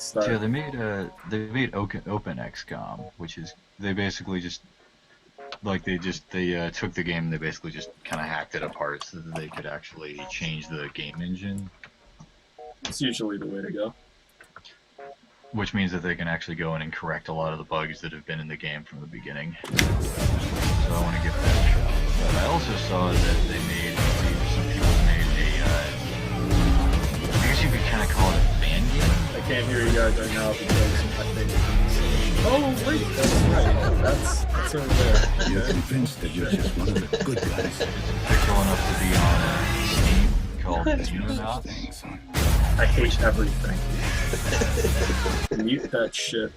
Start. Yeah, they made Open XCOM, which is they basically just they took the game and they basically just kind of hacked it apart so that they could actually change the game engine, It's usually the way to go. which means that they can actually go in and correct a lot of the bugs that have been in the game from the beginning. So I want to give that a shot. But I also saw that they made some people made I guess you could kind of call it a fan game. I can't hear you guys right now because I think. Oh wait, that's right. That's over there. You're convinced that you're just one of the good guys. It's going up to be on Steam called Xenonauts. I hate everything. Mute that shit.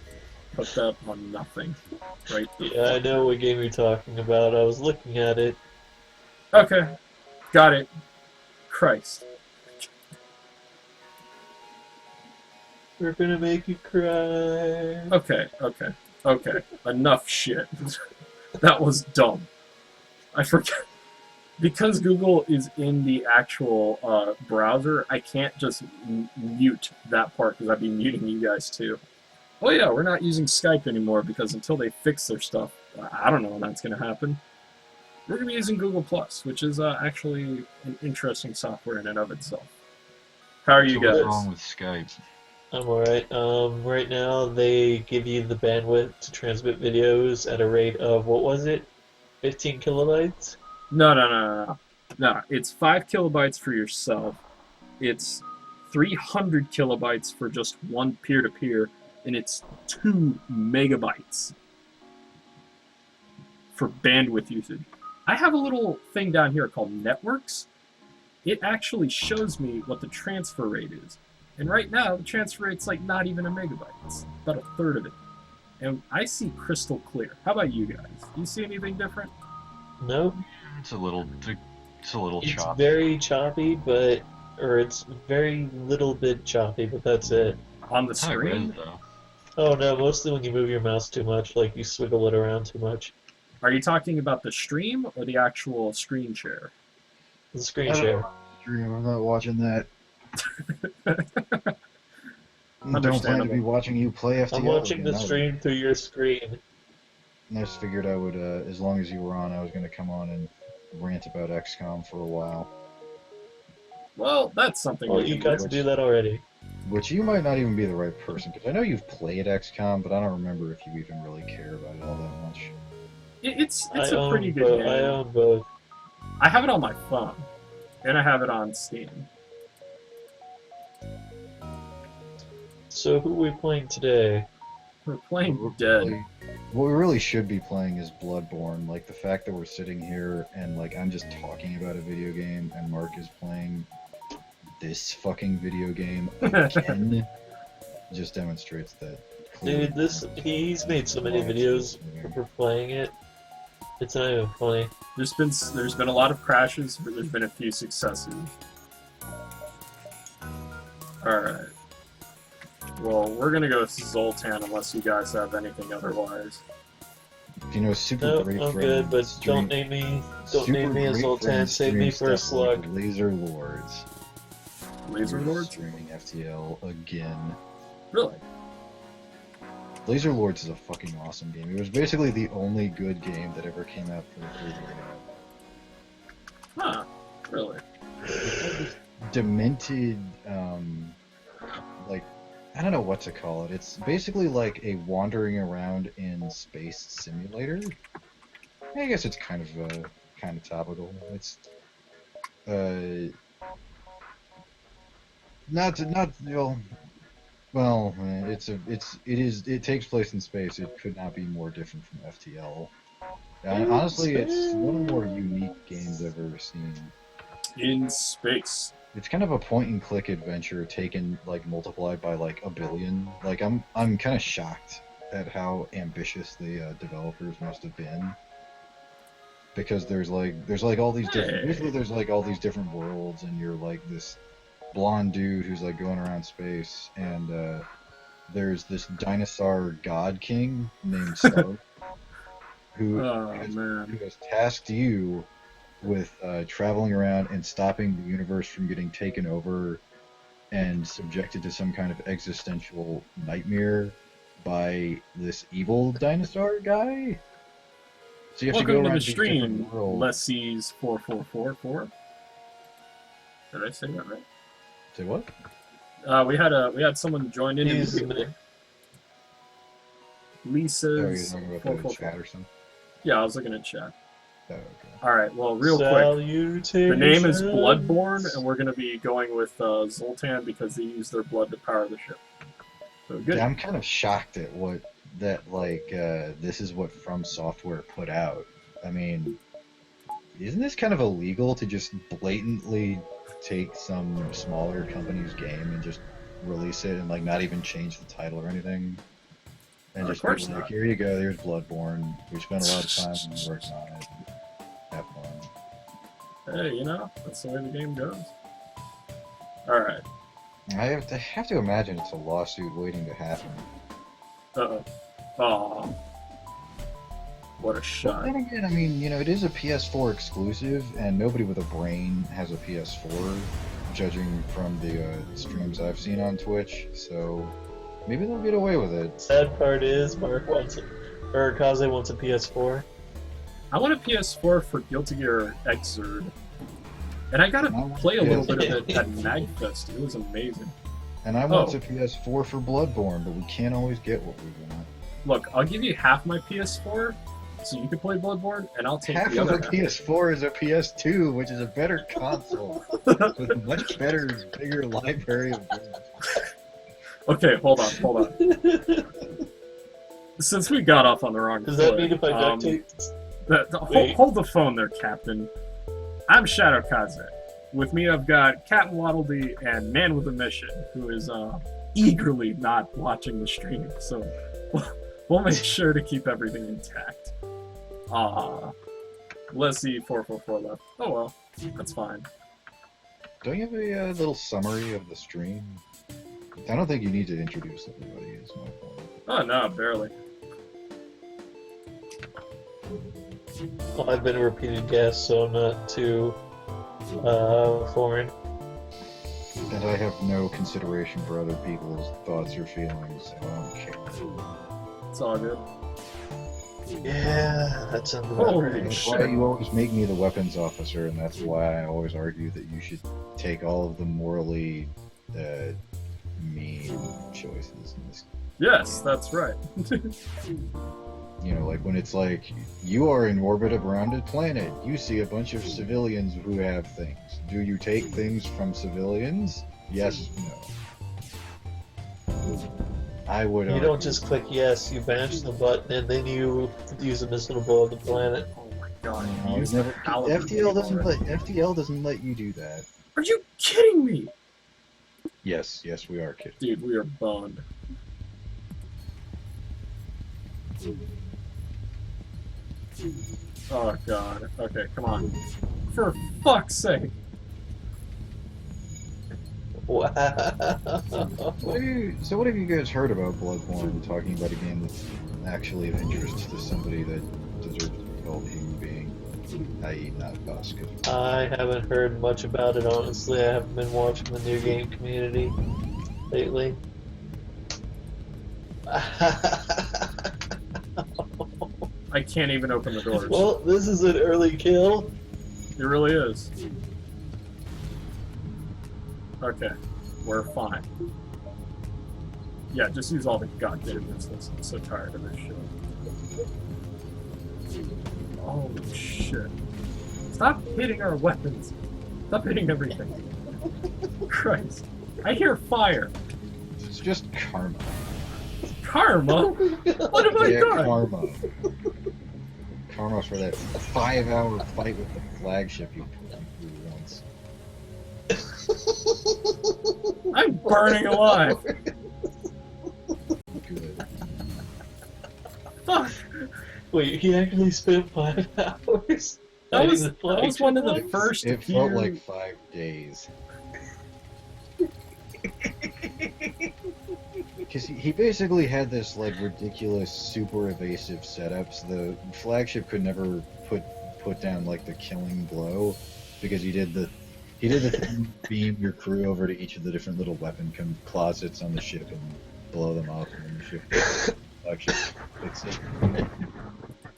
Put that on nothing. Right. Yeah, I know what game you're talking about. I was looking at it. Okay. Got it. Christ. We're gonna make you cry. Okay. Enough shit. That was dumb. I forgot. Because Google is in the actual browser, I can't just mute that part because I'd be muting you guys too. Oh yeah, we're not using Skype anymore because until they fix their stuff, I don't know when that's going to happen. We're going to be using Google+, which is actually an interesting software in and of itself. How are you So what's guys? wrong with Skype? I'm alright. Right now they give you the bandwidth to transmit videos at a rate of, what was it? 15 kilobytes? No. It's 5 kilobytes for yourself. It's 300 kilobytes for just one peer-to-peer, and it's 2 megabytes for bandwidth usage. I have a little thing down here called networks. It actually shows me what the transfer rate is. And right now, the transfer rate's like not even a megabyte. It's about a third of it. And I see crystal clear. How about you guys? Do you see anything different? Nope. It's a little It's choppy. very choppy, it's very little bit choppy, but that's it. On the Kinda red, screen? though. Oh no, mostly when you move your mouse too much, like you swiggle it around too much. Are you talking about the stream or the actual screen share? The screen share. I'm not watching that. Don't plan to Understandable. be watching you play FTL. I'm watching the again. stream through your screen. I just figured I would, as long as you were on, I was going to come on and rant about XCOM for a while. Well, that's something Well, we you can got to do that already. Which you might not even be the right person, because I know you've played XCOM, but I don't remember if you even really care about it all that much. It's I a own pretty good both. game. I own both. I have it on my phone, and I have it on Steam. So who are we playing today? We're playing We're Dead. really- what we really should be playing is Bloodborne. Like, the fact that we're sitting here and, like, I'm just talking about a video game and Mark is playing this fucking video game again just demonstrates that. Dude, he's made so many videos for playing it. It's not even funny. There's been a lot of crashes, but there's been a few successes. Alright. Well, we're gonna go Zoltan unless you guys have anything otherwise. You know, super No, great I'm friend good, but stream- don't name me. Don't super name me as great Zoltan. friend Save me stream for a stuff like slug. Laser Lords. Laser Who's Lords? streaming FTL again. Really? Laser Lords is a fucking awesome game. It was basically the only good game that ever came out for the 3DS. Huh. Really? Demented, like, I don't know what to call it. It's basically like a wandering around in space simulator. I guess it's kind of topical. It's not you know, well, it takes place in space. It could not be more different from FTL. Honestly, it's one of the more unique games I've ever seen. In space. It's kind of a point-and-click adventure taken, like, multiplied by, like, a billion. Like, I'm kind of shocked at how ambitious the developers must have been. Because there's all these different... Usually there's, like, all these different worlds, and you're, like, this blonde dude who's, like, going around space, and, there's this dinosaur god king named Stark, who has tasked you with traveling around and stopping the universe from getting taken over and subjected to some kind of existential nightmare by this evil dinosaur guy. So you have to go Welcome to around the these different stream, worlds. Lessees 4444. Did I say that right? Say what? We had someone join in He's immediately. Oh, you're Lisa's talking about the 444. chat or something? Yeah, I was looking at chat. Oh, okay. All right, well, real quick. The name is Salutations. Bloodborne, and we're going to be going with Zoltan because they use their blood to power the ship. So good. Yeah, I'm kind of shocked at this is what From Software put out. I mean, isn't this kind of illegal to just blatantly take some smaller company's game and just release it and like not even change the title or anything? And Of just course be like, not. here you go, there's Bloodborne. We spent a lot of time working on it. Have fun. Hey, you know, that's the way the game goes. All right. I have to imagine it's a lawsuit waiting to happen. Uh-oh. Aw. What a But shot. then again, I mean, you know, it is a PS4 exclusive, and nobody with a brain has a PS4, judging from the streams I've seen on Twitch. So maybe they'll get away with it. Sad part is Mark wants or Kaze wants a PS4. I want a PS4 for Guilty Gear Xrd. And I got to want play a little bit PS4. of it at MagFest. It was amazing. And I want Oh. a PS4 for Bloodborne, but we can't always get what we want. Look, I'll give you half my PS4 so you can play Bloodborne, and I'll take Half the of a other half. PS4 is a PS2, which is a better console with a much better, bigger library of games. Okay, hold on. Since we got off on the wrong Does that foot, mean if I duct tape? Wait. hold the phone there, Captain. I'm Shadow Kaze. With me, I've got Captain Waddledee and Man with a Mission, who is eagerly not watching the stream. So we'll make sure to keep everything intact. Let's see, 444 left. Oh well, that's fine. Don't you have a little summary of the stream? I don't think you need to introduce everybody, is my point. Oh no, barely. Well, I've been a repeated guest, so I'm not too foreign. And I have no consideration for other people's thoughts or feelings, so I don't care. It's all good. Yeah, that sounds about Holy right. That's why shit. you always make me the weapons officer, and that's why I always argue that you should take all of the morally mean choices in this. Yes, that's right. You know, like when it's like, you are in orbit around a planet, you see a bunch of civilians who have things. Do you take things from civilians? Yes, no. I would You argue. don't just click yes, you bash the button, and then you use a missile to blow up the planet. Oh my god, No, you it's used never, the Halliburton FTL doesn't already. FTL doesn't let you do that. Are you kidding me? Yes, we are kidding. Dude, we are boned. Oh god. Okay, come on. For fuck's sake. Wow. So what have you guys heard about Bloodborne, talking about a game that's actually of interest to somebody that deserves to be called a human being, i.e. not us? 'Cause I haven't heard much about it, honestly. I haven't been watching the new game community lately. I can't even open the doors. Well, this is an early kill. It really is. Okay, we're fine. Yeah, just use all the goddamn missiles. I'm so tired of this shit. Holy shit. Stop hitting our weapons. Stop hitting everything. Christ. I hear fire. it's just karma. Karma? What have I Yeah, done? karma. Karma for that 5-hour fight with the flagship you threw once. I'm burning alive. Good. Fuck. Wait, he actually spent 5 hours? That fighting was, the that was one of the flagship first It few... felt like 5 days. Because he basically had this like ridiculous, super evasive setups. The flagship could never put down like the killing blow because he did the He did the thing, beam your crew over to each of the different little weapon closets on the ship and blow them up, and then the ship actually fix it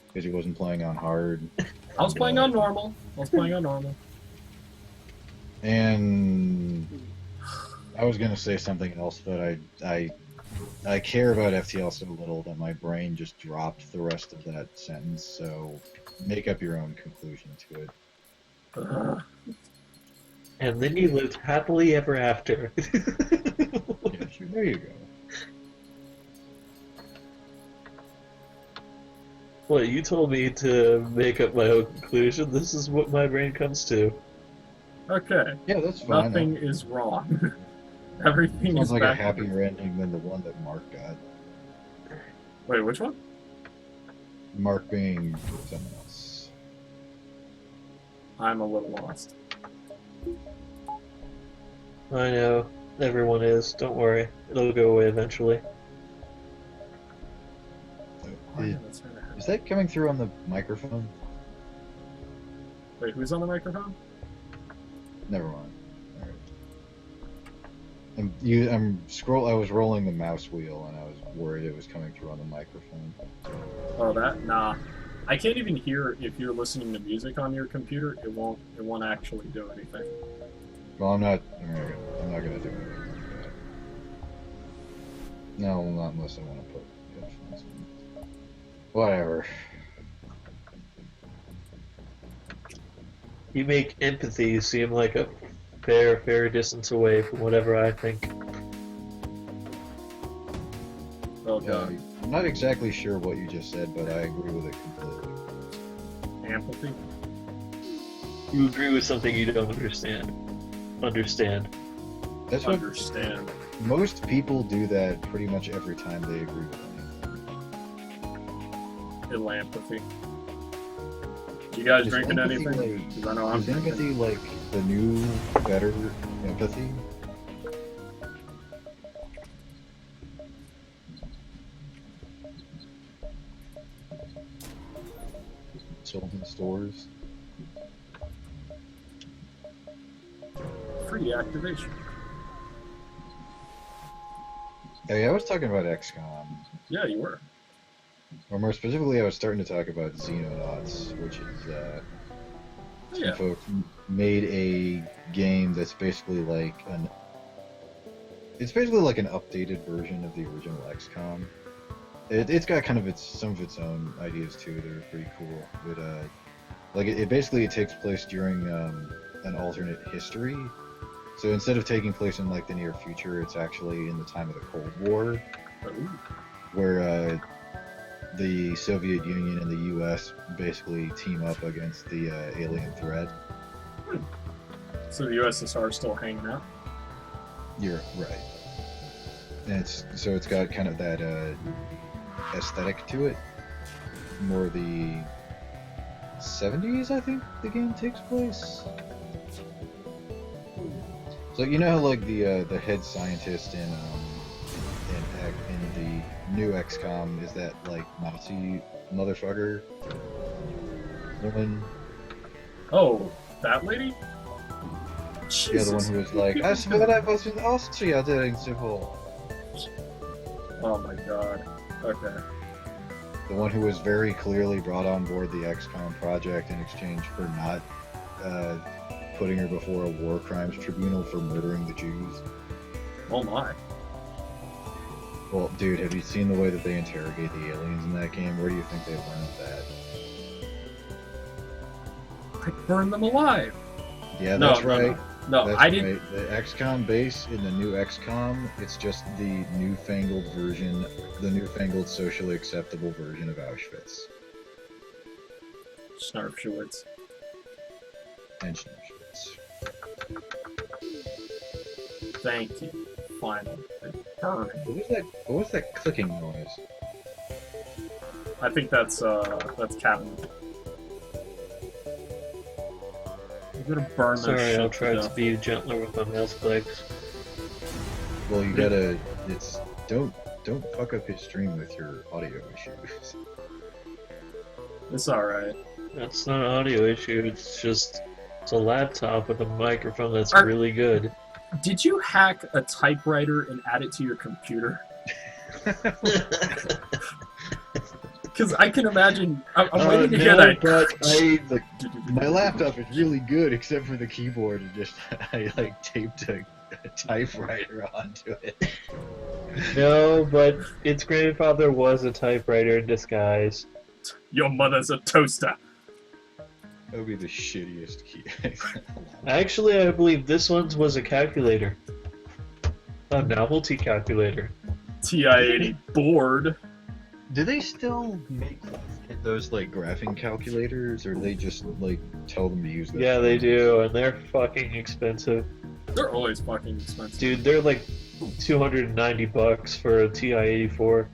because he wasn't playing on hard. I was playing on normal. And I was gonna say something else, but I care about FTL so little that my brain just dropped the rest of that sentence. So make up your own conclusion to it. And then you lived happily ever after. Yeah, sure. There you go. Well, you told me to make up my own conclusion. This is what my brain comes to. Okay. Yeah, that's fine. Nothing is wrong. Everything Sounds is like back. a happier ending than the one that Mark got. Wait, which one? Mark being someone else. I'm a little lost. I know. Everyone is. Don't worry. It'll go away eventually. Oh, yeah, that's right. Is that coming through on the microphone? Wait, who's on the microphone? Never mind. Alright. I was rolling the mouse wheel and I was worried it was coming through on the microphone. Oh, that? Nah. I can't even hear if you're listening to music on your computer. It won't actually do anything. Well, I'm not gonna do anything like that. No, not unless I want to put headphones in. Whatever. You make empathy seem like a fair distance away from whatever I think. Oh, God. I'm not exactly sure what you just said, but I agree with it completely. Empathy? You agree with something you don't understand. That's what Understand. most people do that pretty much every time they agree with anything. Empathy. You guys Is drinking empathy anything? like- Because I know I'm Is empathy like the new, better empathy? Sold in stores? free activation. Oh, yeah, I was talking about XCOM. Yeah, you were. Or more specifically, I was starting to talk about Xenonauts, which is, some Yeah. folks made a game that's basically like it's basically like an updated version of the original XCOM. It's got kind of some of its own ideas too that are pretty cool. But like it basically takes place during an alternate history. So instead of taking place in like the near future, it's actually in the time of the Cold War, Ooh. where the Soviet Union and the U.S. basically team up against the alien threat. So the USSR is still hanging out? You're right. And it's got kind of that aesthetic to it. More the 70s, I think the game takes place. So you know how like the head scientist in the new XCOM is that like Nazi motherfucker woman? Oh, that lady? Yeah, the one who was like, I swear I was in Austria during the war. Oh my god. Okay. The one who was very clearly brought on board the XCOM project in exchange for not putting her before a war crimes tribunal for murdering the Jews. Oh my. Well, dude, have you seen the way that they interrogate the aliens in that game? Where do you think they learned that? I burned them alive. Yeah, No, that's no, right. No, That's I didn't. right. The XCOM base in the new XCOM, it's just the newfangled version, the newfangled socially acceptable version of Auschwitz. Snarfshowitz. And Auschwitz. Thank you. Finally. Burning. What was that clicking noise? I think that's Captain. I'm gonna burn that Sorry, shit I'll try to death. be gentler with my mouse clicks. Well, you gotta. Don't fuck up his stream with your audio issues. It's alright. That's not an audio issue, it's just It's a laptop with a microphone that's Are- really good. Did you hack a typewriter and add it to your computer? Because I can imagine. I'm waiting to hear no, that. but my laptop is really good, except for the keyboard. And just I like taped a typewriter onto it. No, but its grandfather was a typewriter in disguise. Your mother's a toaster. That would be the shittiest key. Actually, I believe this one's was a calculator. A novelty calculator. TI-80 board. Do they still make those like graphing calculators, or they just like tell them to use them? Yeah, they do, and they're fucking expensive. They're always fucking expensive. Dude, they're like $290 for a TI-84.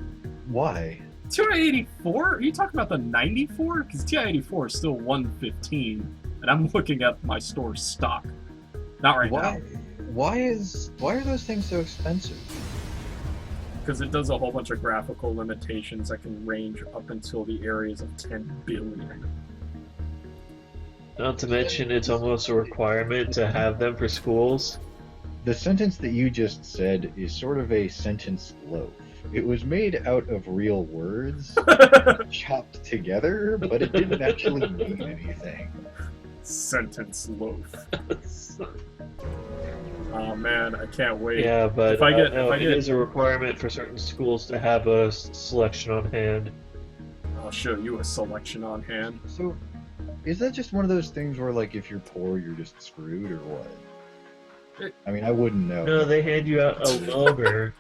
Why? TI-84? Are you talking about the 94? Because TI-84 is still 115, and I'm looking at my store's stock. Not right now. Why are those things so expensive? Because it does a whole bunch of graphical limitations that can range up until the areas of 10 billion. Not to mention, it's almost a requirement to have them for schools. The sentence that you just said is sort of a sentence loaf. It was made out of real words, chopped together, but it didn't actually mean anything. Sentence loaf. Oh man, I can't wait. Yeah, but If I get- no, if I it get- is a requirement for certain schools to have a selection on hand. I'll show you a selection on hand. So, is that just one of those things where, like, if you're poor, you're just screwed, or what? I mean, I wouldn't know. No, they hand you out a loaner,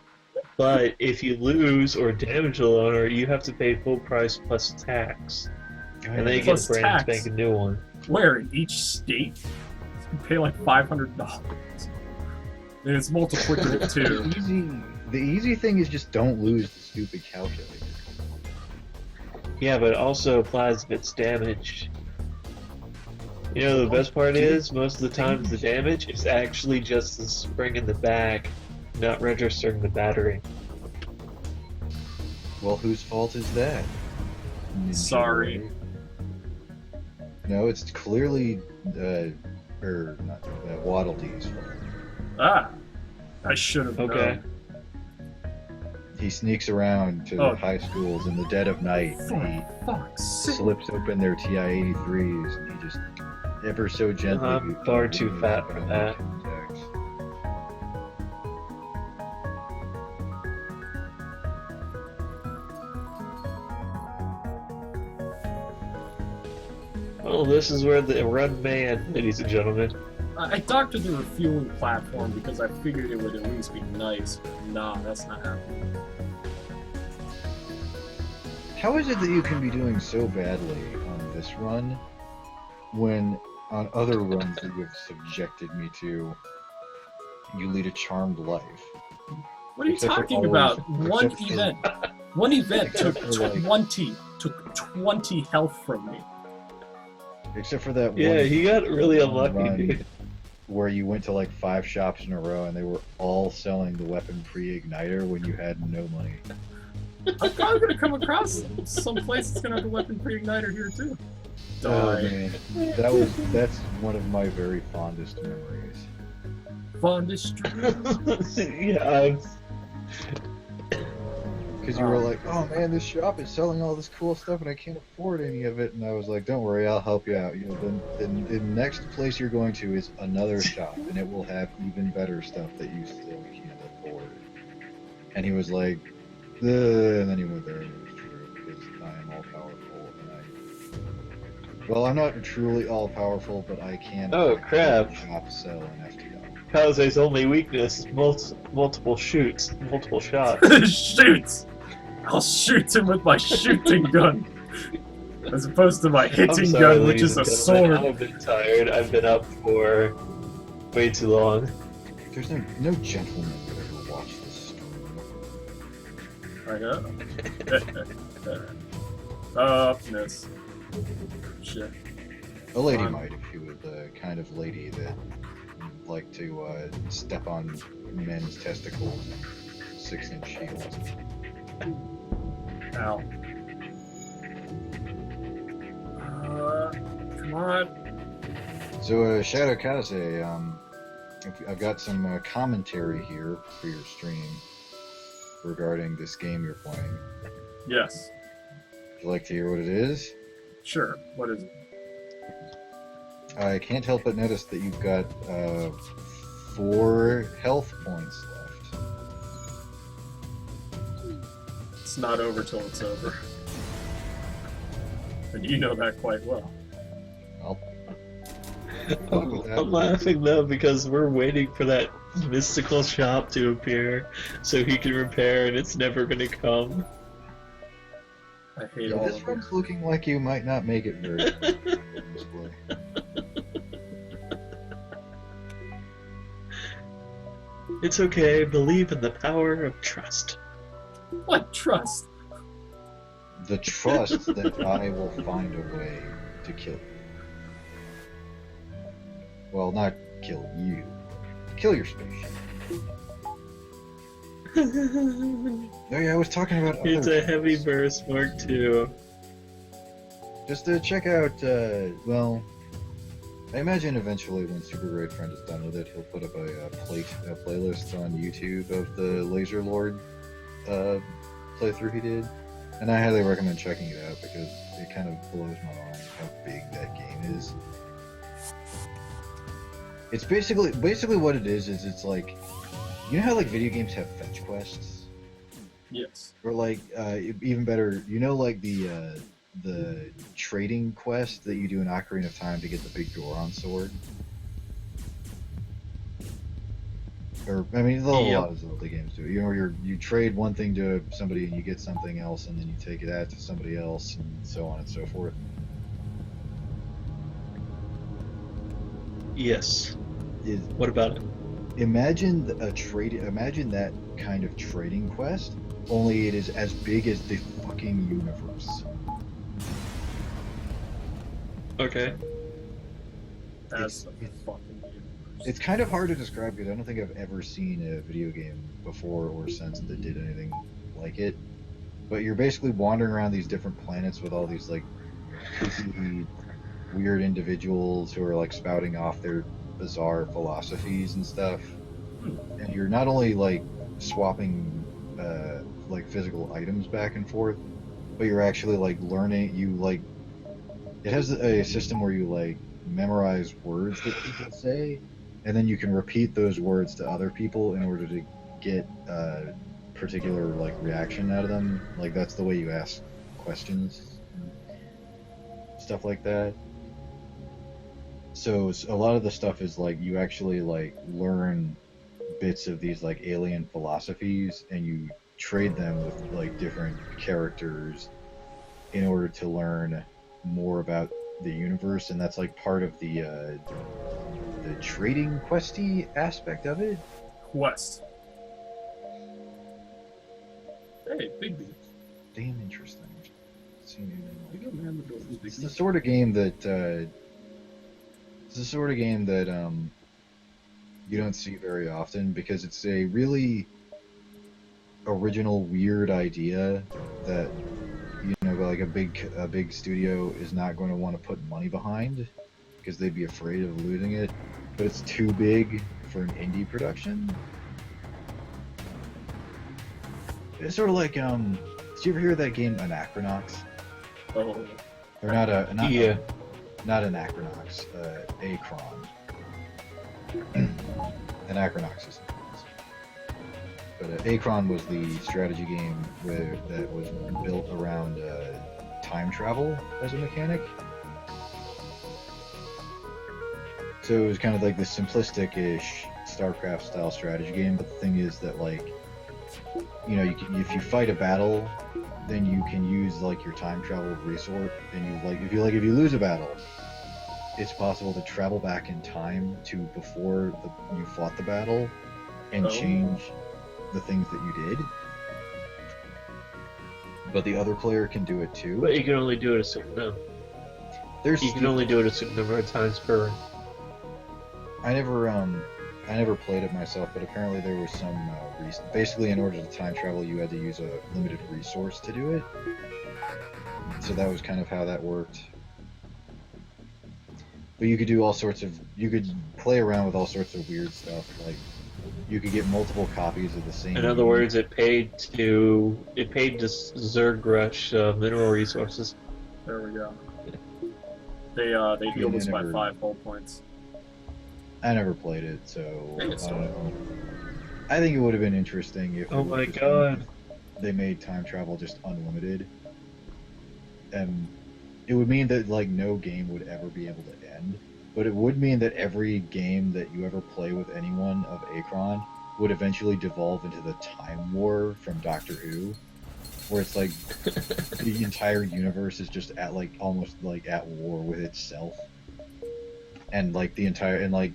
but if you lose or damage the loaner, you have to pay full price plus tax. And they get Plus a brand tax. spanking new one. Where, in each state? You pay like $500. And it's multiplicative too. The easy thing is just don't lose the stupid calculator. Yeah, but it also applies if it's damaged. You know, the best part is, most of the times the damage is actually just the spring in the back, not registering the battery. Well, whose fault is that? Ninja Sorry. Boy? No, it's clearly, Waddle Dee's fault. Ah! I should have Okay. known. He sneaks around to Oh. high schools in the dead of night. For And fuck's he sake. slips open their TI-83s, and he just ever so gently. I'm far too fat for that. Well, this is where the run man, ladies and gentlemen. I doctored the refueling platform because I figured it would at least be nice, but nah, that's not happening. How is it that you can be doing so badly on this run when on other runs that you have subjected me to, you lead a charmed life? What are you Except for talking always- about? One except for- event. One event took Except for, like- 20 health from me. Except for that Yeah, one he got really unlucky, run dude. where you went to like 5 shops in a row and they were all selling the weapon pre-igniter when you had no money. I'm probably gonna come across some place that's gonna have a weapon pre-igniter here too. Oh Die. man, that's one of my very fondest memories. Fondest dream. Yeah, Because you were like, oh man, this shop is selling all this cool stuff and I can't afford any of it. And I was like, don't worry, I'll help you out. You know, then the next place you're going to is another shop and it will have even better stuff that you still can't afford. And he was like, ugh, and then he went there and it was true because I am all powerful. And well, I'm not truly all powerful, but I can. Oh, crap. Shop sell an FTL. Kaze's only weakness is multiple shoots, multiple shots. Shoots! I'll shoot him with my shooting gun. As opposed to my I'm hitting sorry, gun, which ladies is a and gentlemen, sword. I've been tired. I've been up for way too long. There's no gentleman that ever watched this stream. I got upness. Shit. A lady Fine. might if she was the kind of lady that liked to step on men's testicles in 6-inch heels. Ow. Come on. So, Shadow Kaze, I've got some commentary here for your stream regarding this game you're playing. Yes. Would you like to hear what it is? Sure. What is it? I can't help but notice that you've got 4 health points left. It's not over till it's over. And you know that quite well. I'll I'm laughing though because we're waiting for that mystical shop to appear so he can repair, and it's never gonna come. I hate Yeah, all this of one's this. looking like you might not make it very far in this way. It's okay, believe in the power of trust. What trust? The trust that I will find a way to kill you. Well, not kill you. Kill your spaceship. Oh yeah, I was talking about It's other a heavy things. verse, Mark 2. Just to check out, well, I imagine eventually when Super Great Friend is done with it, he'll put up a playlist on YouTube of the Laser Lord playthrough he did. And I highly recommend checking it out because it kind of blows my mind how big that game is. It's basically what it is it's like, you know how like video games have fetch quests? Yes. Or like, even better, you know like the trading quest that you do in Ocarina of Time to get the big Goron sword? Or, I mean, a lot of Zelda games do it. You know, you trade one thing to somebody and you get something else, and then you take that to somebody else, and so on and so forth. Yes. Is What about it? imagine imagine that kind of trading quest, only it is as big as the fucking universe. Okay. That's the It's- fucking universe. It's kind of hard to describe because I don't think I've ever seen a video game before or since that did anything like it. But you're basically wandering around these different planets with all these like creepy, weird individuals who are like spouting off their bizarre philosophies and stuff. And you're not only like swapping like physical items back and forth, but you're actually like learning. It has a system where you like memorize words that people say, and then you can repeat those words to other people in order to get a particular like reaction out of them. Like that's the way you ask questions and stuff like that. So a lot of the stuff is like you actually like learn bits of these like alien philosophies, and you trade them with like different characters in order to learn more about the universe, and that's like part of the trading questy aspect of it. Quest. Hey, Bigby. Damn interesting. You go, man, the door is It's Bigby. the sort of game that you don't see very often because it's a really original, weird idea that like a big studio is not going to want to put money behind because they'd be afraid of losing it, but it's too big for an indie production. It's sort of like did you ever hear that game Anachronox? Oh, Or not Yeah. not Anachronox, Acron. Anachronox is but Acron was the strategy game that was built around time travel as a mechanic. So it was kind of like this simplistic-ish StarCraft style strategy game, but the thing is that like, if you fight a battle, then you can use like your time travel resource, and if you lose a battle, it's possible to travel back in time to before you fought the battle and change the things that you did. But the other player can do it too. But you can only do it a certain number. You can only do it a certain number of times per. I never played it myself, but apparently there was some reason. Basically, in order to time travel, you had to use a limited resource to do it. So that was kind of how that worked. But you could do all sorts of, you could play around with all sorts of weird stuff. Like you could get multiple copies of the same. In other unit. words, it paid to Zerg rush mineral resources. There we go. They healed I us by never- 5 hull points. I never played it, so I think I it's don't know. I think it would have been interesting if. Oh it my just- god. They made time travel just unlimited, and it would mean that like no game would ever be able to end. But it would mean that every game that you ever play with anyone of Akron would eventually devolve into the Time War from Doctor Who, where it's like the entire universe is just at like almost like at war with itself, and like the entire and like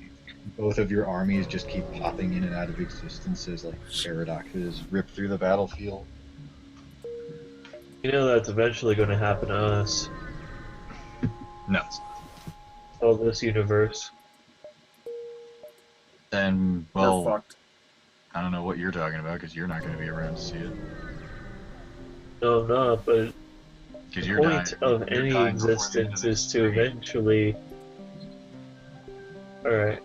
both of your armies just keep popping in and out of existence as like paradoxes rip through the battlefield. You know that's eventually going to happen to us. No. All this universe. Then, We're well, fucked. I don't know what you're talking about because you're not going to be around to see it. No, I'm not, but Because the you're dying. point of you're any dying before the end of existence this is to stream. eventually. Alright,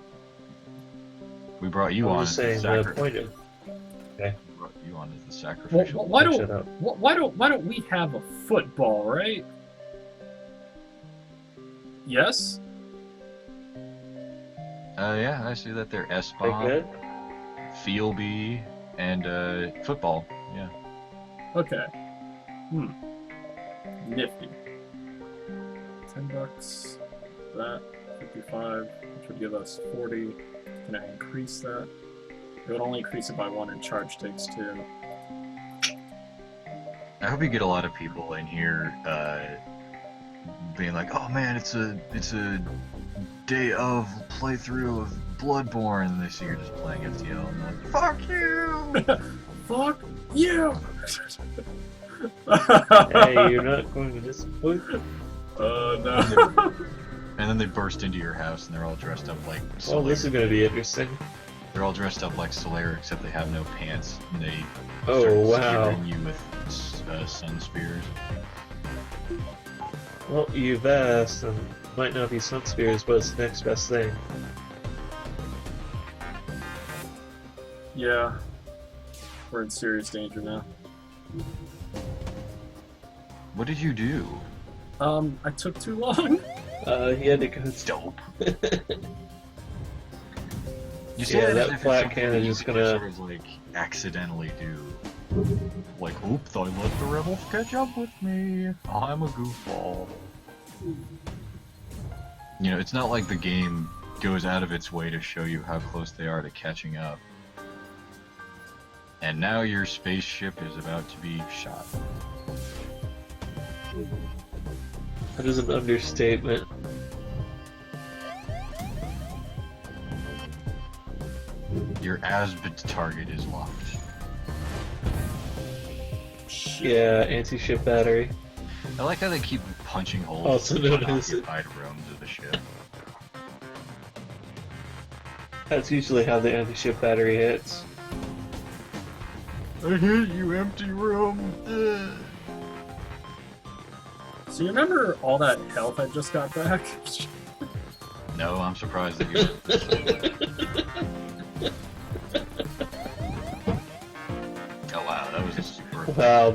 We brought you I'm on just as the saying the sacri- point of. we brought you on as the Well, sacrificial. why Shut don't up. why don't we have a football, right? Yes. Yeah, I see that there. Like S-bomb, that? Field B, and football. Yeah. Okay. Nifty. $10. That 55, which would give us 40. Can I increase that? It would only increase it by 1 and charge takes 2. I hope you get a lot of people in here being like, "Oh man, it's a day of playthrough of Bloodborne," and they see you're just playing FTL, and they're like, "Fuck you!" Fuck you! Hey, you're not going to disappoint. No. And then they burst into your house, and they're all dressed up like Oh, this Solaire. is going to be interesting. They're all dressed up like Solaire, except they have no pants, and they Oh, start wow. skewering you with sun spears. Well, you've asked, and it might not be sun spears, but it's the next best thing. Yeah. We're in serious danger now. What did you do? I took too long. He had to go. Dope. You Yeah, as that if it's flat something cannon you is could gonna- sort of, like accidentally do. Like, oops, I let the rebels catch up with me. I'm a goofball. You know, it's not like the game goes out of its way to show you how close they are to catching up. And now your spaceship is about to be shot. That is an understatement. Your Asbit target is locked. Yeah, anti-ship battery. I like how they keep punching holes Also in known the as- occupied rooms of the ship. That's usually how the anti-ship battery hits. I hate you, empty room. So you remember all that health I just got back? No, I'm surprised that you. Oh wow, that was a super. Wow,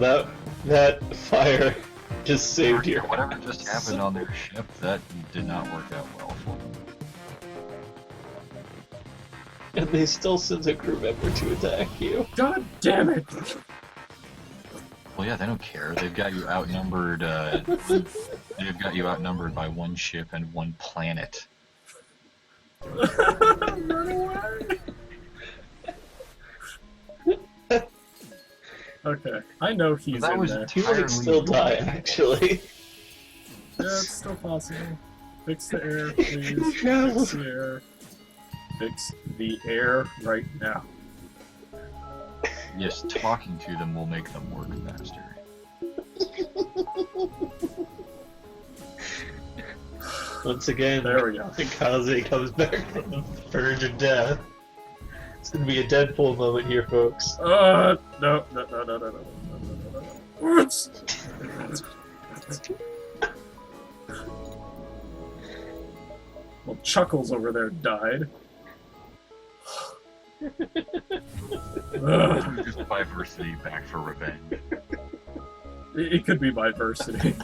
that fire just saved your. Whatever just happened on their ship, that did not work out well for them. And they still sent a crew member to attack you. God damn it! Well, yeah, they don't care. They've got you outnumbered. They've got you outnumbered by one ship and one planet. Run away! Okay, I know he's That in was there. He might still die, actually. Yeah, it's still possible. Fix the air, please. Yeah. Fix the air. Fix the air right now. Yes, talking to them will make them work faster. Once again, There we go. Kaze comes back from the verge of death. It's gonna be a Deadpool moment here, folks. No, no, no, no, no, no, no, no, no, no. Oops. Well, Chuckles over there died. Ugh. Just diversity back for revenge. It could be diversity. It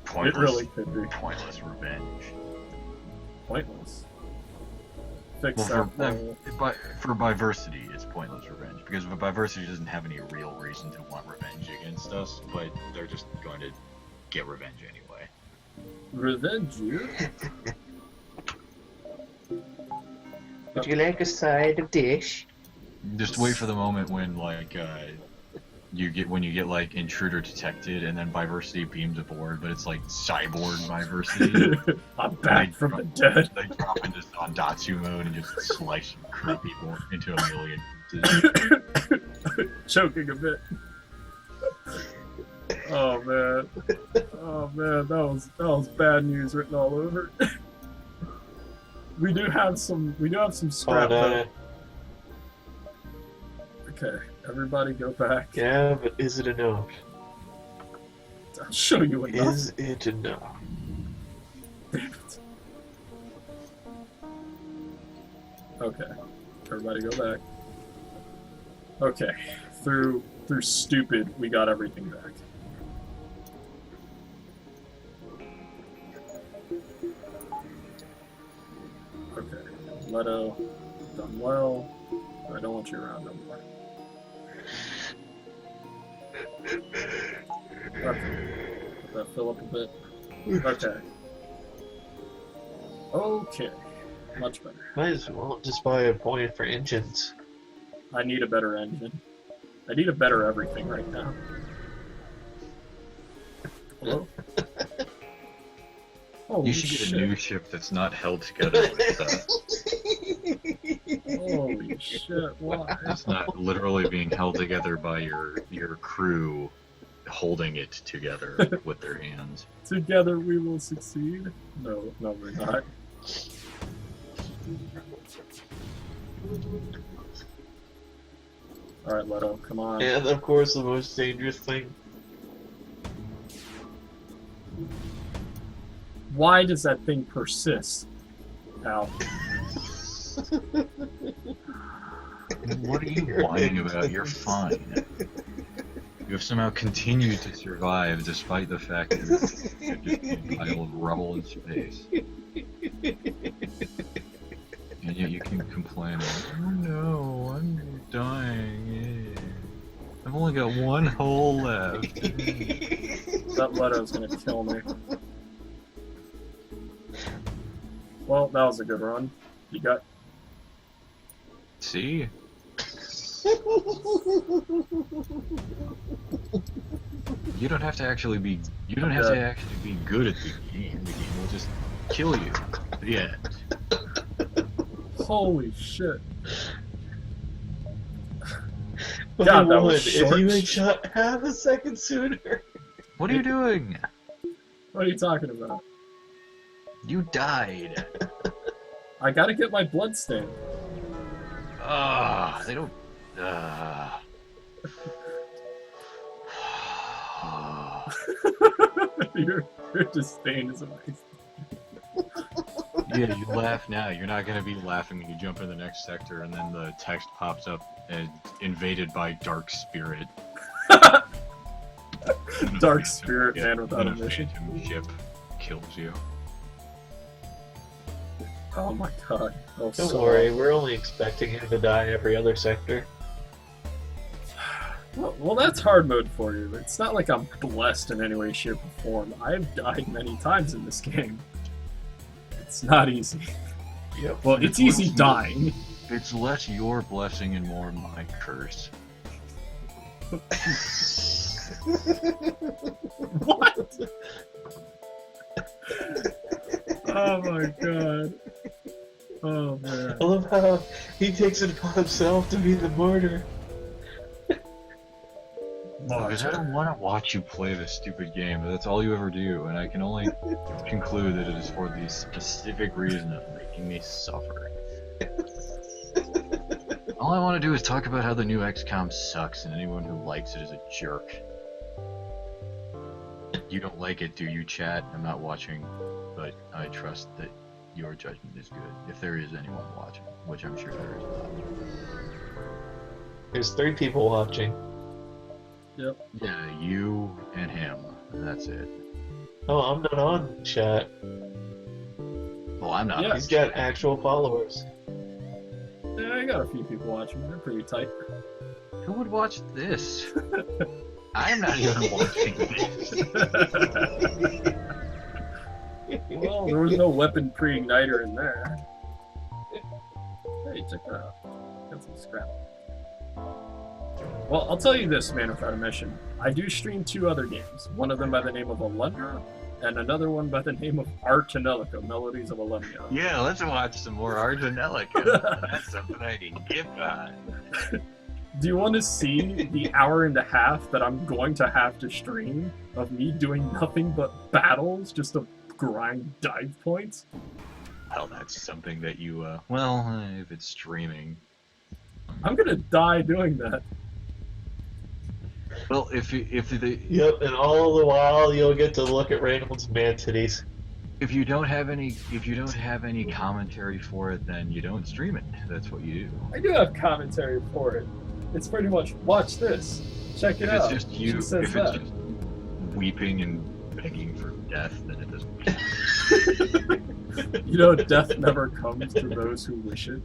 Pointless, really could be. pointless revenge. Pointless. Fix Well, that hole. for diversity, it's pointless revenge because diversity doesn't have any real reason to want revenge against us, but they're just going to get revenge anyway. Revenge you? Would you like a side of dish? Just wait for the moment when you get like intruder detected and then diversity beams aboard, but it's like cyborg diversity. I'm back from the dead. They drop into Sandatsu mode and just slice and cut people into a million pieces. Choking a bit. Oh man. Oh man, that was bad news written all over. We do have some scrap though. Okay, everybody go back. Yeah, but is it enough? I'll show you enough. Is it enough? Damn it. Okay, everybody go back. Okay, through stupid, we got everything back. Okay, Leto, done well. I don't want you around no more. Okay, let that fill up a bit. Okay. Okay, much better. Might as well just buy a point for engines. I need a better engine. I need a better everything right now. Hello? Holy You should shit. get a new ship that's not held together with Holy shit, why? it's not literally being held together by your crew holding it together with their hands. Together we will succeed? No, we're not. Alright, Leto, come on. And of course, the most dangerous thing. Why does that thing persist? Ow. What are you whining about? You're fine. You have somehow continued to survive despite the fact that you're just a pile of rubble in space. And yet you can complain, like, oh no, I'm dying. Yeah. I've only got one hole left. That Leto's gonna kill me. Well, that was a good run. You got... See? You don't have to actually be good at the game. The game will just kill you. The end. Holy shit. But God, that would was if short. you had shot half a second sooner. What are you doing? What are you talking about? You died. I gotta get my blood stain. Ah, they don't. your disdain is amazing. Yeah, you laugh now. You're not gonna be laughing when you jump in the next sector, and then the text pops up and invaded by dark spirit. Dark spirit Yeah, man without a then mission. phantom ship kills you. Oh my god. Oh, Don't so worry, we're only expecting him to die every other sector. Well, that's hard mode for you. It's not like I'm blessed in any way, shape, or form. I've died many times in this game. It's not easy. Yep. Well, it's easy dying. It's less your blessing and more my curse. What? Oh my god. Oh man. I love how he takes it upon himself to be the martyr. Because I don't want to watch you play this stupid game, but that's all you ever do, and I can only conclude that it is for the specific reason of making me suffer. All I want to do is talk about how the new XCOM sucks, and anyone who likes it is a jerk. You don't like it, do you, chat? I'm not watching, but I trust that your judgment is good, if there is anyone watching, which I'm sure there is not. There's 3 people watching. Yep. Yeah, you and him. That's it. Oh, I'm not on chat. Well, I'm not. Yeah. He's got actual followers. Yeah, I got a few people watching. They're pretty tight. Who would watch this? I'm not even watching this. Well, there was no weapon pre-igniter in there. Hey, check that out. Got some scrap. Well, I'll tell you this, man, without a mission. I do stream 2 other games. One of them by the name of Alundra, and another one by the name of Artanelica, Melodies of Alundra. Yeah, let's watch some more Artanelica. That's something I can get on. Do you want to see the hour and a half that I'm going to have to stream of me doing nothing but battles just to grind dive points? Well, that's something that you, well, if it's streaming. I'm gonna die doing that. Well, if the Yep, and all the while you'll get to look at Reynolds' man titties. if you don't have any commentary for it, then you don't stream it. That's what you do. I do have commentary for it. It's pretty much, watch this, check it If it's out. just you, She says if that. it's just weeping and begging for death, then it doesn't. You know, death never comes to those who wish it.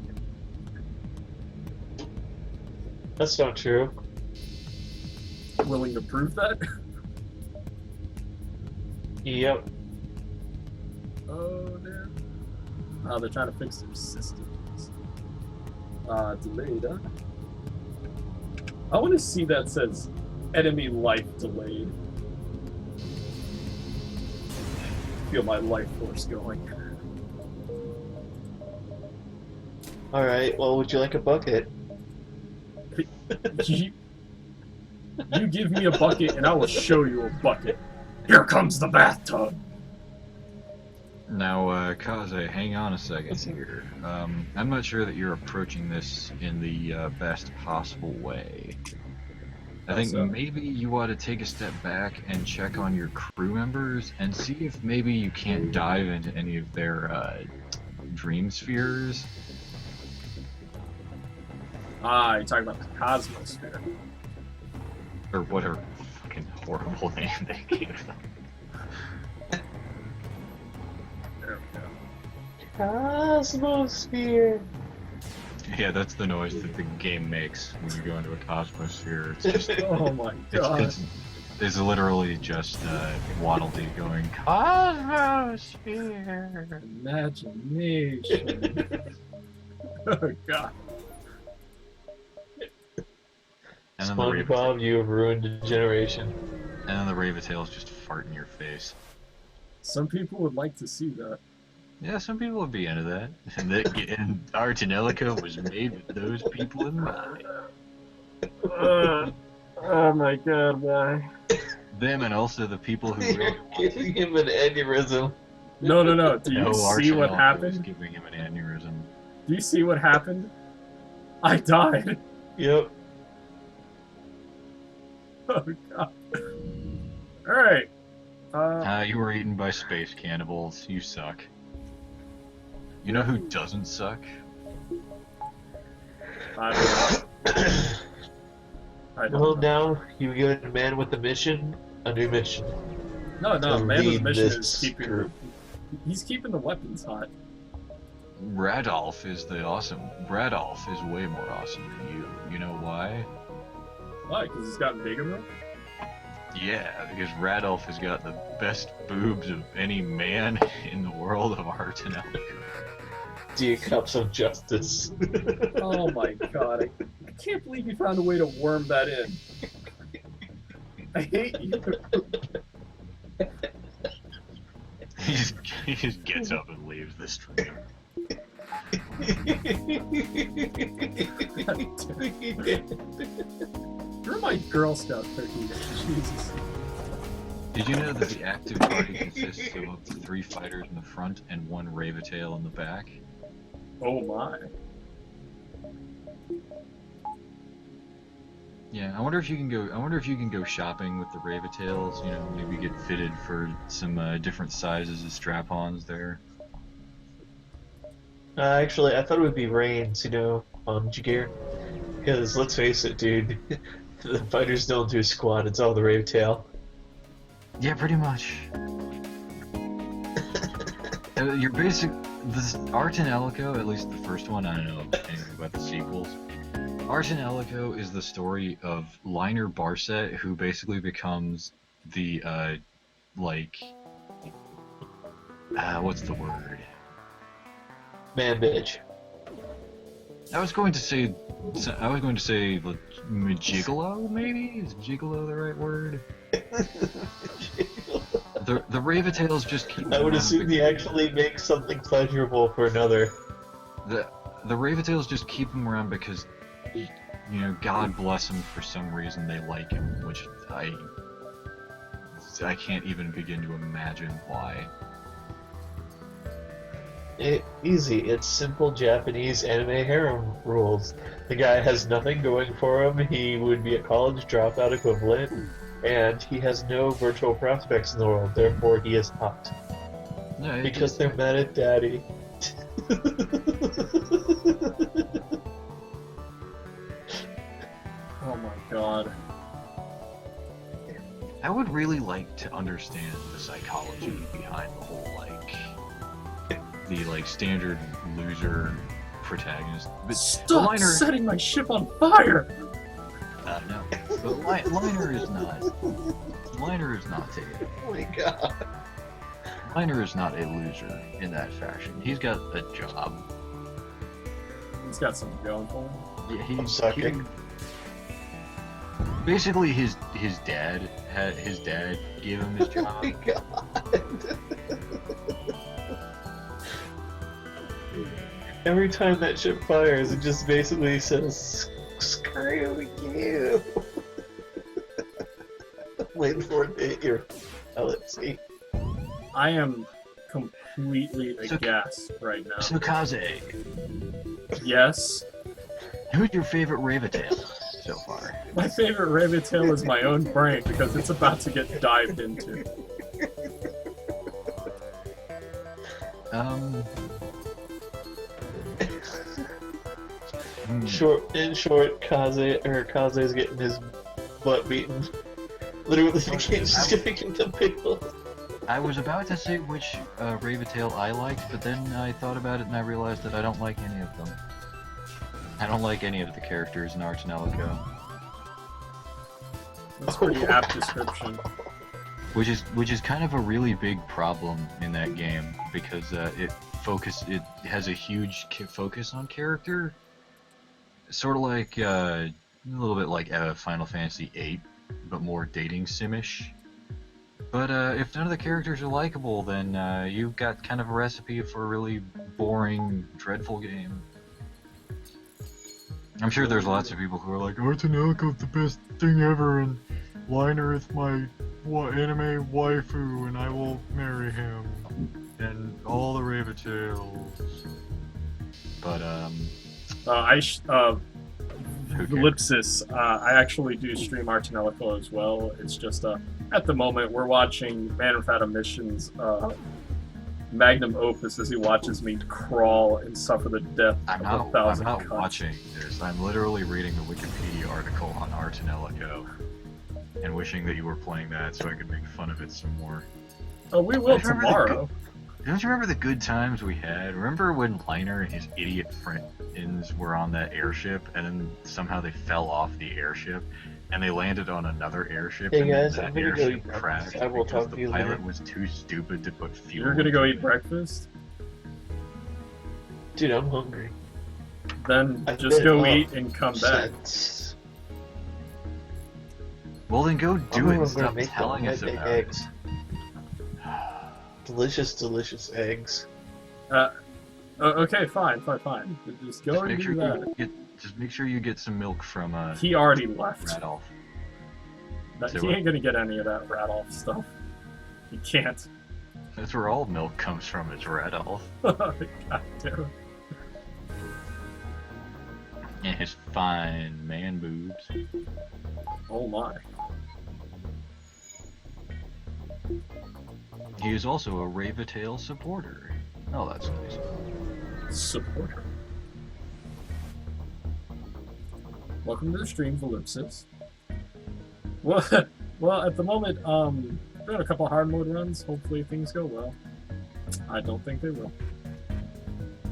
That's not true. Willing to prove that? Yep. Oh, damn. Oh, they're trying to fix their systems. Delayed, huh? I want to see that says enemy life delayed. Feel my life force going. Alright, well, would you like a bucket? you give me a bucket and I will show you a bucket. Here comes the bathtub. Now, Kaze, hang on a second here. I'm not sure that you're approaching this in the best possible way. I think So? maybe you ought to take a step back and check on your crew members and see if maybe you can't dive into any of their dream spheres. Ah, you're talking about the Cosmosphere. Or whatever fucking horrible name they gave them. There we go. Cosmosphere. Yeah, that's the noise that the game makes when you go into a cosmosphere. It's just, Oh my god. it's literally just Waddle Dee going, Cosmosphere! Imagination. Oh god. And then, SpongeBob, you have ruined a generation. and then the Raventails just fart in your face. Some people would like to see that. Yeah, some people would be into that. And Artanelica was made with those people in mind. Oh my god, why? Them and also the people who You're really giving him an aneurysm. No. Do you know see what Artanelica was happened? giving him an aneurysm. Do you see what happened? I died. Yep. Oh god. Alright. You were eaten by space cannibals. You suck. You know who doesn't suck? I don't Well, know. now you give a man with a mission a new mission. No, to man with a lead mission is this keeping group. he's keeping the weapons hot. Radolf is the awesome. Radolf is way more awesome than you. You know why? Why? Because he's got bigger milk? Yeah, because Radolf has got the best boobs of any man in the world of Artanelica. Dear cups of justice. Oh my god. I can't believe you found a way to worm that in. I hate you. He just gets up and leaves the stream. You're my Girl Scout cookie. Jesus. Did you know that the active party consists of up to 3 fighters in the front and 1 Raventail in the back? Oh my. Yeah, I wonder if you can go. I wonder if you can go shopping with the Raventails. You know, maybe get fitted for some different sizes of strap-ons there. Actually, I thought it would be Reigns, on Jagir. Because let's face it, dude, the fighters don't do squat. It's all the Rave Tail. Yeah, pretty much. Your basic, this Art and Elko, at least the first one. I don't know anything about the sequels. Art and Elko is the story of Liner Barset, who basically becomes the what's the word? Man, bitch. I was going to say like, gigolo, maybe? Is gigolo the right word? The Ravatails just keep. I would assume he actually makes something pleasurable for another. The Ravatails just keep him around because, God bless him, for some reason they like him, which I can't even begin to imagine why. Easy. It's simple Japanese anime harem rules. The guy has nothing going for him. He would be a college dropout equivalent, and he has no virtual prospects in the world. Therefore, he is hot. No, Because they're mad at daddy. Oh my god. I would really like to understand the psychology behind the whole the standard loser protagonist. But Stop Liner, setting my ship on fire! no, but Liner is not. Liner is not Oh my god. Liner is not a loser in that fashion. He's got a job. He's got something going for him. Yeah, I'm sucking. Basically, his dad gave him his job. Oh my god. Every time that ship fires, it just basically says, "Screw you." Waiting for it to hit your LSC. I am completely aghast right now. So Kaze, Yes, who's your favorite Ravatail so far? my favorite rabbit tail is my own brain because it's about to get dived into. In short, Kaze's getting his butt beaten. Literally, the game's just getting the pickle. I was about to say which Ravatail I liked, but then I thought about it and I realized that I don't like any of them. I don't like any of the characters in Arch and Elko. That's a pretty apt description. Which is kind of a really big problem in that game because it has a huge focus on character, sort of like a little bit like Final Fantasy VIII, but more dating simish. But if none of the characters are likable, then you've got kind of a recipe for a really boring, dreadful game. I'm sure there's lots of people who are like, Arch and Elko's the best thing ever, and Liner is my anime waifu, and I will marry him. And all the Ravatails. But, Ellipsis, I actually do stream Arch and Elko as well. It's just, at the moment, we're watching Man of Fathom Mission's magnum opus as he watches me crawl and suffer the death of a I'm thousand not cuts. watching this. I'm literally reading the Wikipedia article on Arch and Elko and wishing that you were playing that so I could make fun of it some more. Oh, we will Don't you remember tomorrow. Don't you remember the good times we had? Remember when Liner and his idiot friends were on that airship and then somehow they fell off the airship and they landed on another airship Hey and guys, then I'm that gonna go airship eat crashed breakfast. I will because talk the to you pilot later. was too stupid to put fuel You're gonna go into eat it. breakfast? Dude, I'm hungry. Then I've just been go up eat and come back. since- Well then go do it and I'm gonna stop make telling us them about eggs. it. Delicious, delicious eggs. Okay, fine. Just go Just and make do sure that. just make sure you get some milk from He already left. Radolf. Say He what? ain't gonna get any of that Radolf stuff. He can't. That's where all milk comes from, is Radolf. God damn it. And his fine man boobs. Oh my. He is also a Ravatail supporter. Oh, that's nice. supporter. Welcome to the stream, Ellipsis. Well, well, at the moment, doing a couple hard mode runs. Hopefully things go well. I don't think they will.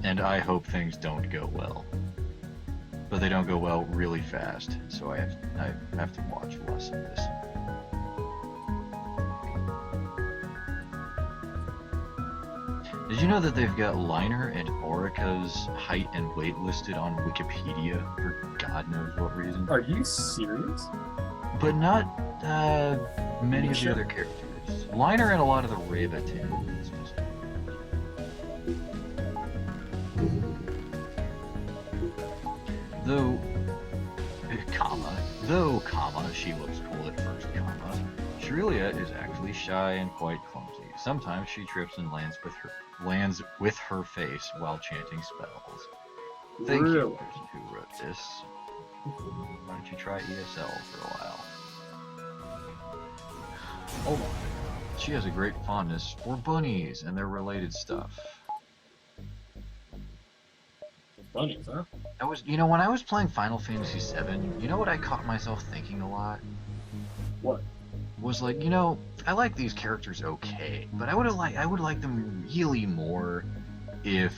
And I hope things don't go well. But they don't go well really fast, so I have to watch less of this. Did you know that they've got Liner and Orica's height and weight listed on Wikipedia for God knows what reason? Are you serious? But not many of the other characters. Liner and a lot of the Rabbitins. Though, she looks cool at first, Shrelia is actually shy and quite clumsy. Sometimes she trips and lands with her face while chanting spells. Thank you, person who wrote this. Why don't you try ESL for a while? Hold on. She has a great fondness for bunnies and their related stuff. Bunnies, huh? When I was playing Final Fantasy VII, you know what I caught myself thinking a lot? What? Was like, I like these characters okay, but I would like them really more if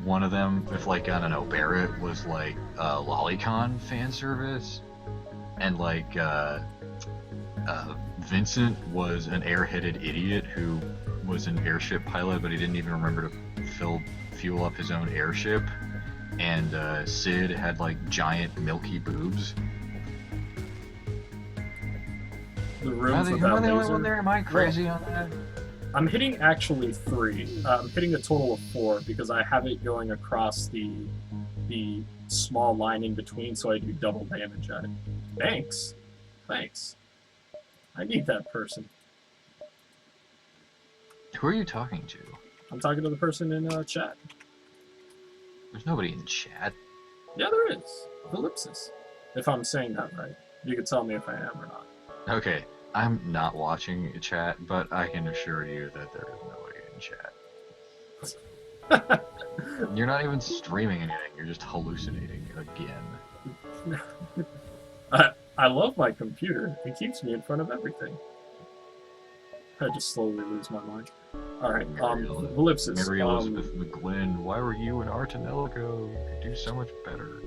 one of them, like, I don't know, Barrett was like Lolicon fan service, and like Vincent was an airheaded idiot who was an airship pilot, but he didn't even remember to fuel up his own airship, and Sid had like giant milky boobs. The rooms Am I the only one there? Am I crazy on that? I'm hitting actually 3. I'm hitting a total of 4 because I have it going across the small line in between, so I do double damage at it. Thanks. I need that person. Who are you talking to? I'm talking to the person in chat. There's nobody in chat. Yeah, there is. Ellipsis. If I'm saying that right. You can tell me if I am or not. Okay, I'm not watching chat, but I can assure you that there is nobody in chat. You're not even streaming anything, you're just hallucinating again. I love my computer. It keeps me in front of everything. I just slowly lose my mind. Alright, Ellipsis. Mary Elizabeth McGlynn, why were you in Artanelico? You could do so much better.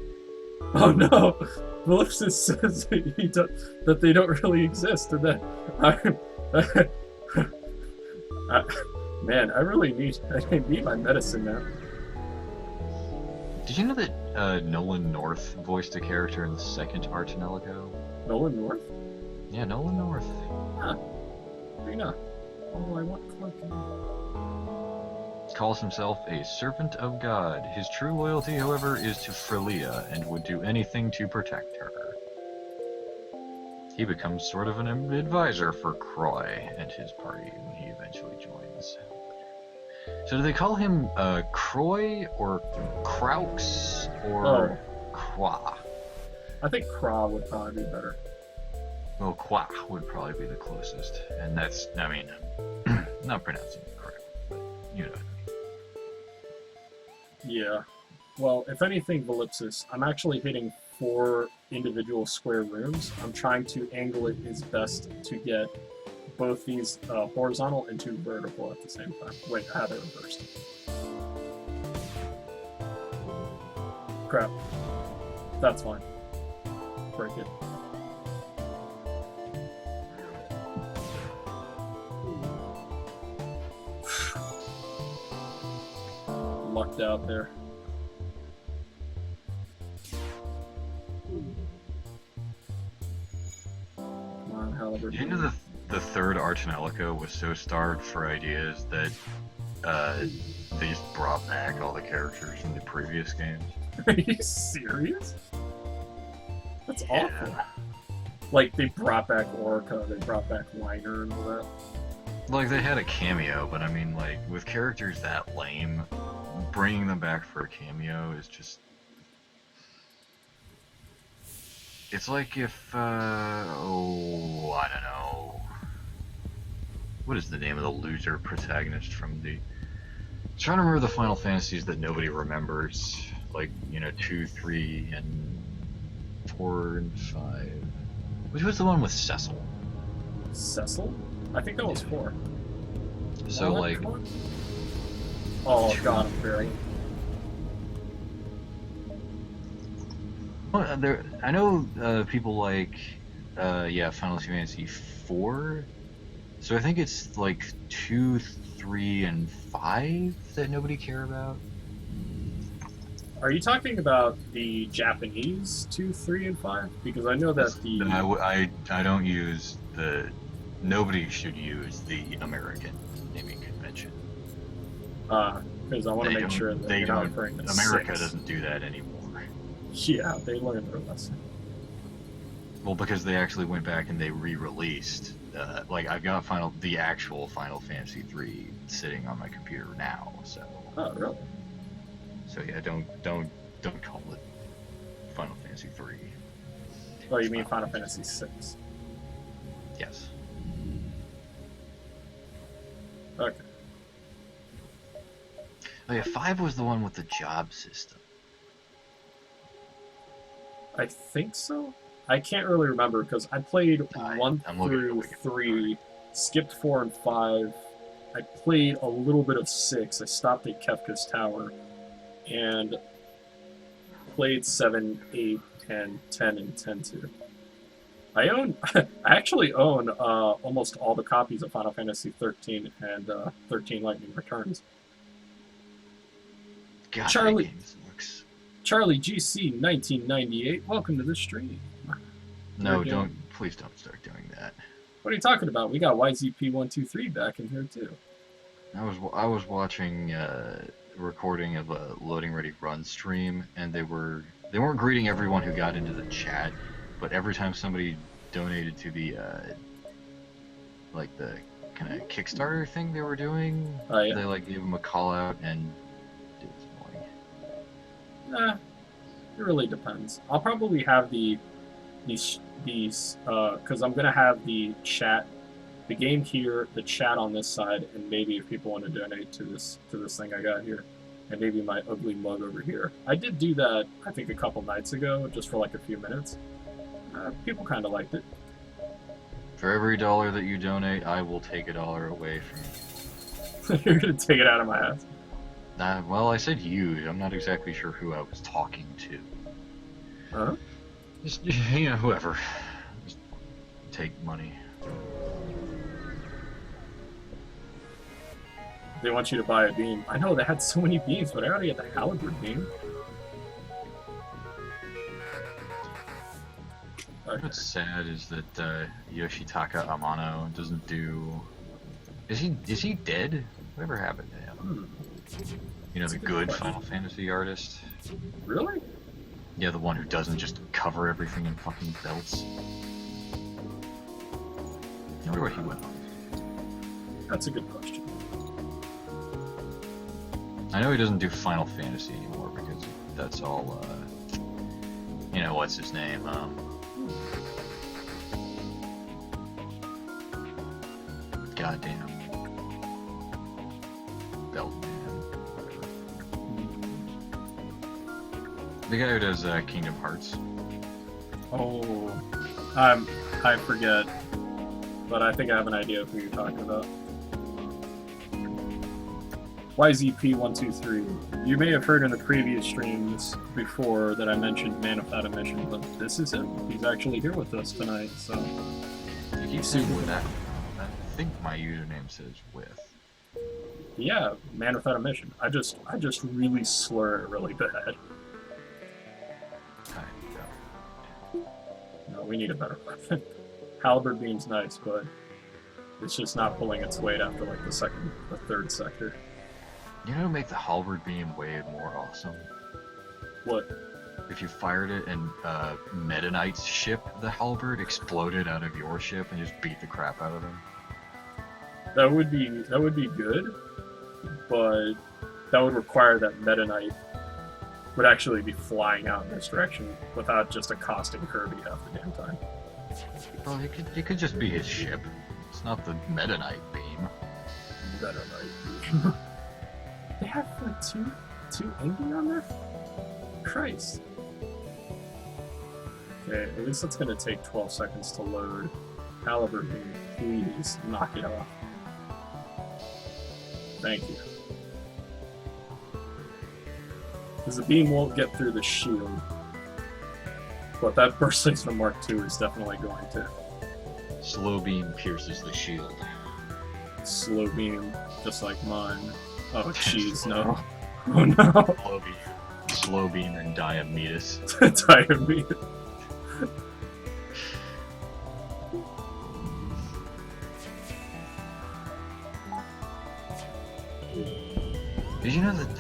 Oh no! Ellipsis says that they don't really exist, and that man, I need my medicine now. Did you know that Nolan North voiced a character in the second Artanelico? Nolan North? Yeah, Nolan North. Huh. Rena. Oh, I want Clark. Calls himself a servant of God. His true loyalty, however, is to Frelia, and would do anything to protect her. He becomes sort of an advisor for Croy and his party when he eventually joins. So do they call him Croy, or Kraux, or Qua? I think Kra would probably be better. Well, Qua would probably be the closest, and that's, I mean, not pronouncing it correctly, but you know. Yeah. Well, if anything, Ellipsis, I'm actually hitting 4 individual square rooms. I'm trying to angle it as best to get both these horizontal and 2 vertical at the same time. Wait, I had it reversed. Crap. That's fine. Break it. Lucked out there. Come on, Halliburton. Did you know the third Artanelico was so starved for ideas that they just brought back all the characters from the previous games? Are you serious? That's awful. Like, they brought back Orca, they brought back Liner and all that. Like, they had a cameo, but I mean, like, with characters that lame, bringing them back for a cameo is just... It's like if, I don't know... What is the name of the loser protagonist from the trying to remember the Final Fantasies that nobody remembers, like 2, 3, and 4 and 5. Which was the one with Cecil? Cecil? I think that was 4. So like, oh god, I'm very. well, there. I know people like, Final Fantasy 4. So I think it's like 2, 3, and 5 that nobody care about. Are you talking about the Japanese 2, 3, and 5? Because I know that the No, I don't use the. Nobody should use the American naming convention. because I want to make sure that they you're not don't. referring to America 6. doesn't do that anymore. Yeah, they learned their lesson. Well, because they actually went back and they re-released. Like I've got the actual Final Fantasy 3 sitting on my computer now. So. Oh, really? So yeah, don't call it Final Fantasy 3. Oh, you mean Final Fantasy 6? Yes. Okay. Oh yeah, 5 was the one with the job system. I think so. I can't really remember because I played 1 I'm looking through at Wikipedia. 3, skipped 4 and 5. I played a little bit of 6. I stopped at Kefka's Tower, and played 7, 8, and 10 and 10 too. I actually own almost all the copies of Final Fantasy 13 and 13 Lightning Returns. God, Charlie. that game sucks. Charlie GC 1998, welcome to the stream. No, We're doing- please don't start doing that. What are you talking about? We got YZP123 back in here too. I was watching a recording of a Loading Ready Run stream, and they weren't greeting everyone who got into the chat, but every time somebody donated to the like the kind of Kickstarter thing they were doing, Oh, yeah. they like gave them a call out, and it was annoying. It really depends. I'll probably have these because I'm gonna have the chat, the game here, the chat on this side, and maybe if people want to donate to this thing I got here, and maybe my ugly mug over here. I did do that I think a couple nights ago, just for like a few minutes. People kind of liked it. For every dollar that you donate, I will take $1 away from you. You're gonna take it out of my ass. Well, I said you. I'm not exactly sure who I was talking to. Huh? Just, whoever. Just take money. They want you to buy a beam. I know they had so many beams, but I already had the halberd beam. Okay. What's sad is that Yoshitaka Amano doesn't do. Is he dead? Whatever happened to him? That's The a good good question. Final Fantasy artist. Really? Yeah, the one who doesn't just cover everything in fucking belts. I wonder what he went on. That's a good question. I know he doesn't do Final Fantasy anymore because that's all. What's his name? Goddamn. Beltman. Whatever. The guy who does Kingdom Hearts. Oh, I forget, but I think I have an idea of who you're talking about. YZP123. You may have heard in the previous streams before that I mentioned Man Without a Mission, but this is him. He's actually here with us tonight, so You keep saying with that. I think my username says with. yeah, Man Without a Mission. I just really slur it really bad. No, we need a better weapon. Halberd beam's nice, but it's just not pulling its weight after like the third sector. You know, make the halberd beam way more awesome. What? If you fired it and Meta Knight's ship, the halberd, exploded out of your ship and just beat the crap out of them. That would be good, but that would require that Meta Knight would actually be flying out in this direction without just accosting Kirby half the damn time. Well, it could just be his ship. It's not the Meta Knight beam. Meta Knight. have like two angry on there? Christ. Okay, at least that's gonna take 12 seconds to load. Halliburton, please knock it off. Thank you. Because the beam won't get through the shield. But that burst laser Mark II is definitely going to. Slow beam pierces the shield. Slow beam, just like mine. Oh jeez, no. Oh no. Slow beam and diabetes. Diabetes. Did you know that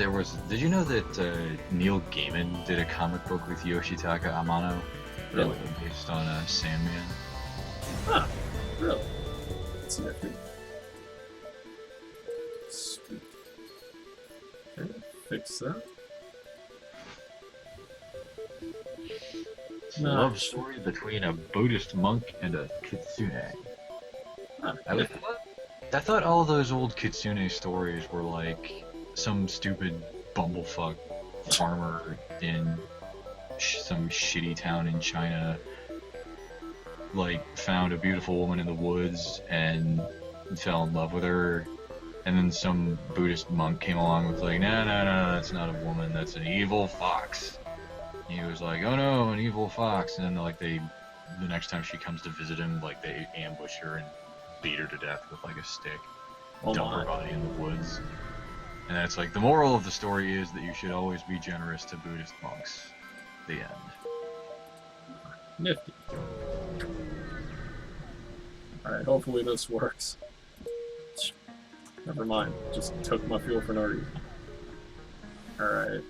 Did you know that Neil Gaiman did a comic book with Yoshitaka Amano? Really? Based on Sandman. Huh. Really? That's nifty. Sweet. Okay, fix that. It's a love story between a Buddhist monk and a kitsune. Huh, I thought all those old kitsune stories were like some stupid bumblefuck farmer in some shitty town in China, like, found a beautiful woman in the woods and fell in love with her, and then some Buddhist monk came along with like, no, that's not a woman, that's an evil fox. And he was like, oh no, an evil fox. And then like the next time she comes to visit him, like they ambush her and beat her to death with like a stick, dump her body in the woods. And that's like, the moral of the story is that you should always be generous to Buddhist monks. The end. Nifty. Alright, hopefully this works. Never mind, just took my fuel for no reason. Alright.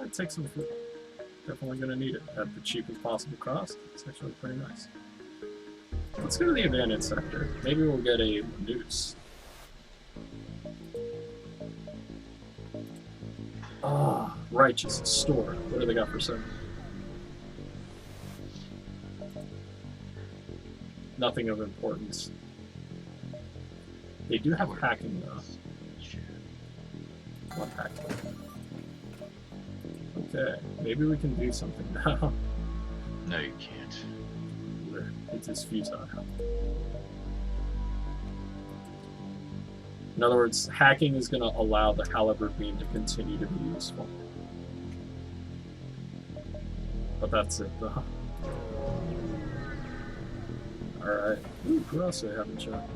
It takes some fuel. Definitely gonna need it at the cheapest possible cost. It's actually pretty nice. Let's go to the abandoned sector. Maybe we'll get a noose. Ah, righteous store. What do they got for sale? Nothing of importance. They do have hacking though. What hacking? Okay, maybe we can do something now. No, you can't. It is futile. In other words, hacking is going to allow the halberd beam to continue to be useful. But that's it, though. Alright. Ooh, who else do I have in chat?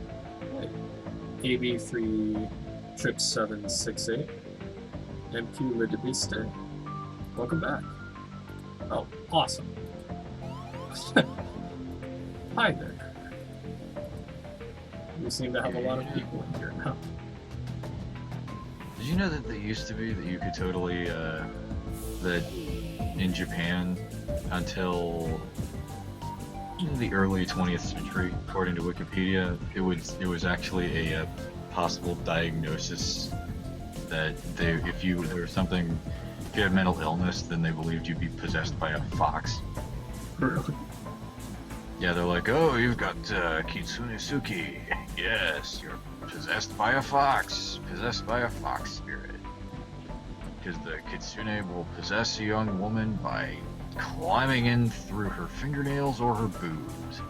Hey. AB3 Trip 768. MQ Lidibiste. Welcome back. Oh, awesome. Hi there. We seem to have a lot of people in here now. Did you know that they used to be that you could totally, that in Japan, until the early 20th century, according to Wikipedia, it was actually a possible diagnosis that if you had mental illness, then they believed you'd be possessed by a fox. Really? Yeah, they're like, oh, you've got Kitsune Suki. Yes, you're possessed by a fox. Possessed by a fox spirit. Because the Kitsune will possess a young woman by climbing in through her fingernails or her boobs.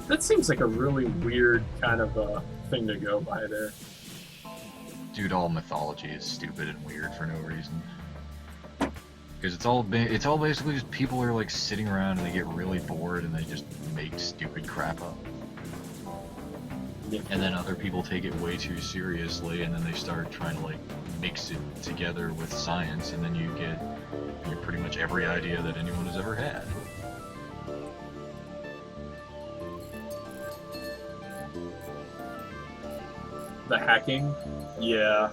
That seems like a really weird kind of thing to go by there. Dude, all mythology is stupid and weird for no reason. Because it's all basically just people are like sitting around and they get really bored and they just make stupid crap up. Yeah. And then other people take it way too seriously and then they start trying to like mix it together with science, and then you get pretty much every idea that anyone has ever had. The hacking? Yeah.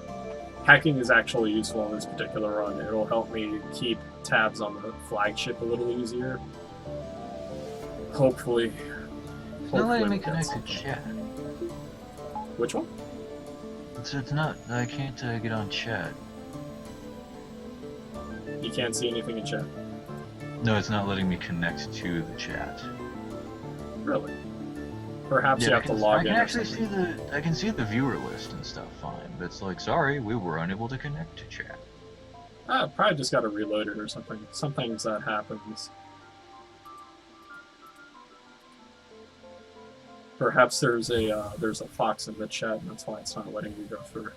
Hacking is actually useful in this particular run. It'll help me keep tabs on the flagship a little easier. Hopefully. It's not letting me we'll get connect to something. chat. Which one? It's not, I can't get on chat. You can't see anything in chat? No, it's not letting me connect to the chat. Really? Perhaps you have to log I in can or actually something. see I can see the viewer list and stuff fine, but it's like, sorry, we were unable to connect to chat. Probably just got to reload it or something. Sometimes that happens. Perhaps there's a fox in the chat, and that's why it's not letting you go through.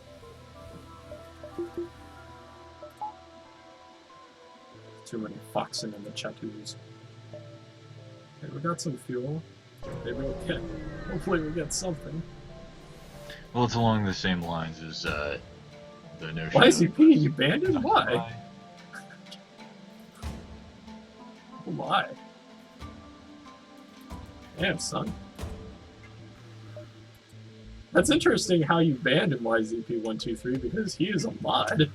Too many foxing in the chattoos. Okay, we got some fuel. Maybe we'll get. Hopefully, we get something. Well, it's along the same lines as the notion. Why is he of- peeing? You banded? Why? Oh my. Damn, son. That's interesting how you banned him, YZP123, because he is a mod.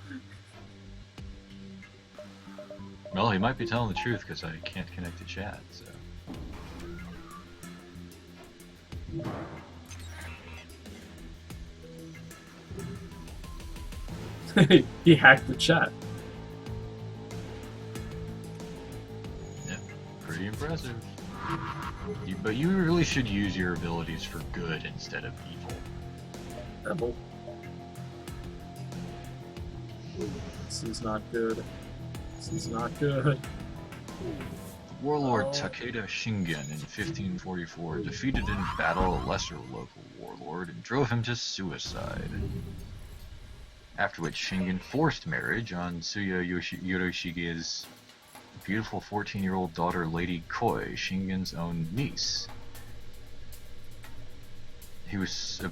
Well, he might be telling the truth because I can't connect to chat. So. He hacked the chat. Yep, pretty impressive. But you really should use your abilities for good instead of evil. Rebel. This is not good. This is not good. Warlord Oh. Takeda Shingen in 1544 defeated in battle a lesser local warlord and drove him to suicide. After which Shingen forced marriage on Tsuya Yoroshige's beautiful 14-year-old daughter Lady Koi, Shingen's own niece. He was so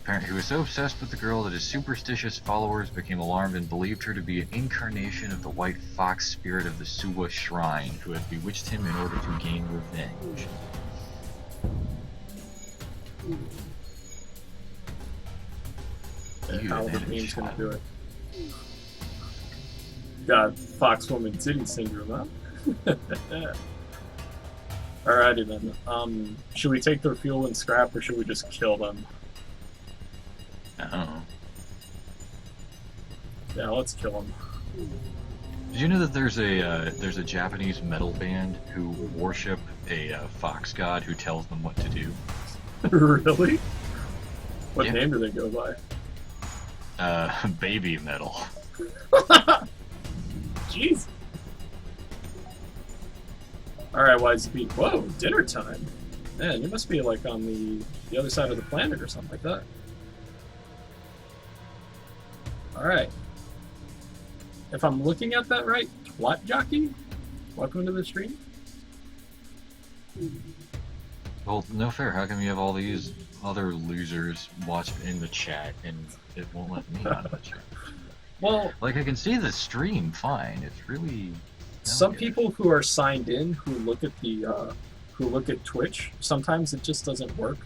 obsessed with the girl that his superstitious followers became alarmed and believed her to be an incarnation of the white fox spirit of the Suwa shrine, who had bewitched him in order to gain revenge. You How the then meme's gonna shot. do it. Got Foxwoman City syndrome, huh? Alrighty then. Should we take their fuel and scrap, or should we just kill them? I don't know. Yeah, let's kill them. Did you know that there's a Japanese metal band who worship a fox god who tells them what to do? Really? What Yeah. name do they go by? Baby metal. Jeez. Alright, YZP. Whoa, dinner time. Man, you must be like on the other side of the planet or something like that. Alright. If I'm looking at that right, Twat Jockey? Welcome to the stream. Well, no fair. How come you have all these other losers watch in the chat and it won't let me out of the chat? Well, Like, I can see the stream fine. It's really... some okay. people who are signed in who look at Twitch, sometimes it just doesn't work.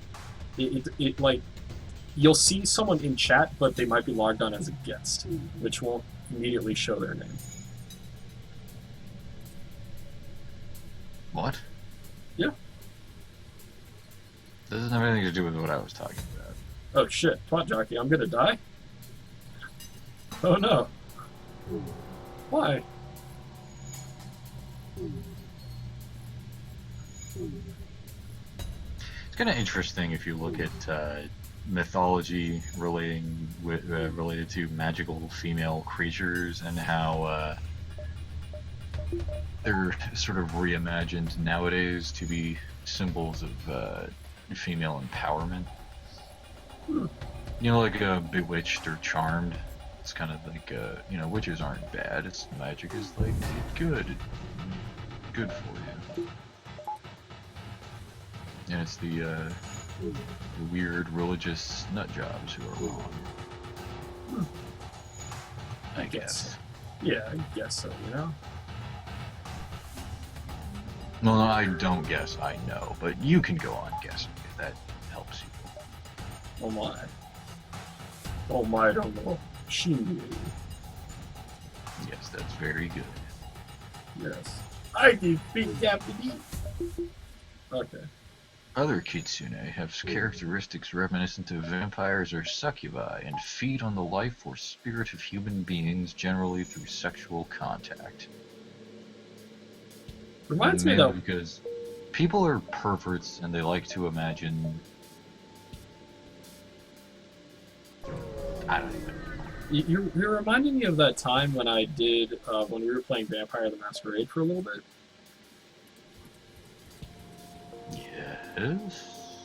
It like you'll see someone in chat, but they might be logged on as a guest, which won't immediately show their name. What? Yeah. This doesn't have anything to do with what I was talking about. Oh shit, Twat Jockey, I'm gonna die? Oh no. Why? It's kind of interesting if you look at mythology related to magical female creatures and how they're sort of reimagined nowadays to be symbols of female empowerment. You know, like bewitched or charmed. It's kind of like witches aren't bad. It's magic is like good for you. And it's the weird religious nut jobs who are wrong. I guess. Yeah, I guess so, you know? No, I don't guess. I know, but you can go on guessing if that helps you. Oh my. Oh my, I don't know. Shinju. Yes, that's very good. Yes. I can speak Japanese. Okay. Other kitsune have characteristics reminiscent of vampires or succubi and feed on the life or spirit of human beings, generally through sexual contact. Reminds me though. Because people are perverts and they like to imagine I don't even. You're reminding me of that time when I did when we were playing Vampire the Masquerade for a little bit. Yes.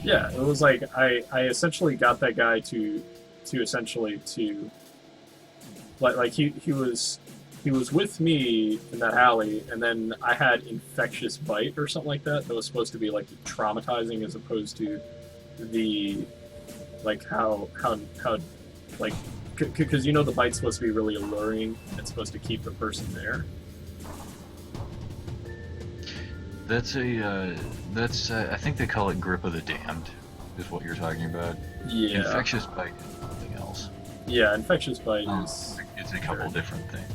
Yeah, it was like I essentially got that guy to essentially to like he was with me in that alley, and then I had infectious bite or something like that was supposed to be like traumatizing as opposed to the like how like because you know the bite's supposed to be really alluring. It's supposed to keep the person there. That's I think they call it grip of the damned, is what you're talking about. Yeah. Infectious bite is something else. Yeah, infectious bite is. It's a couple different things.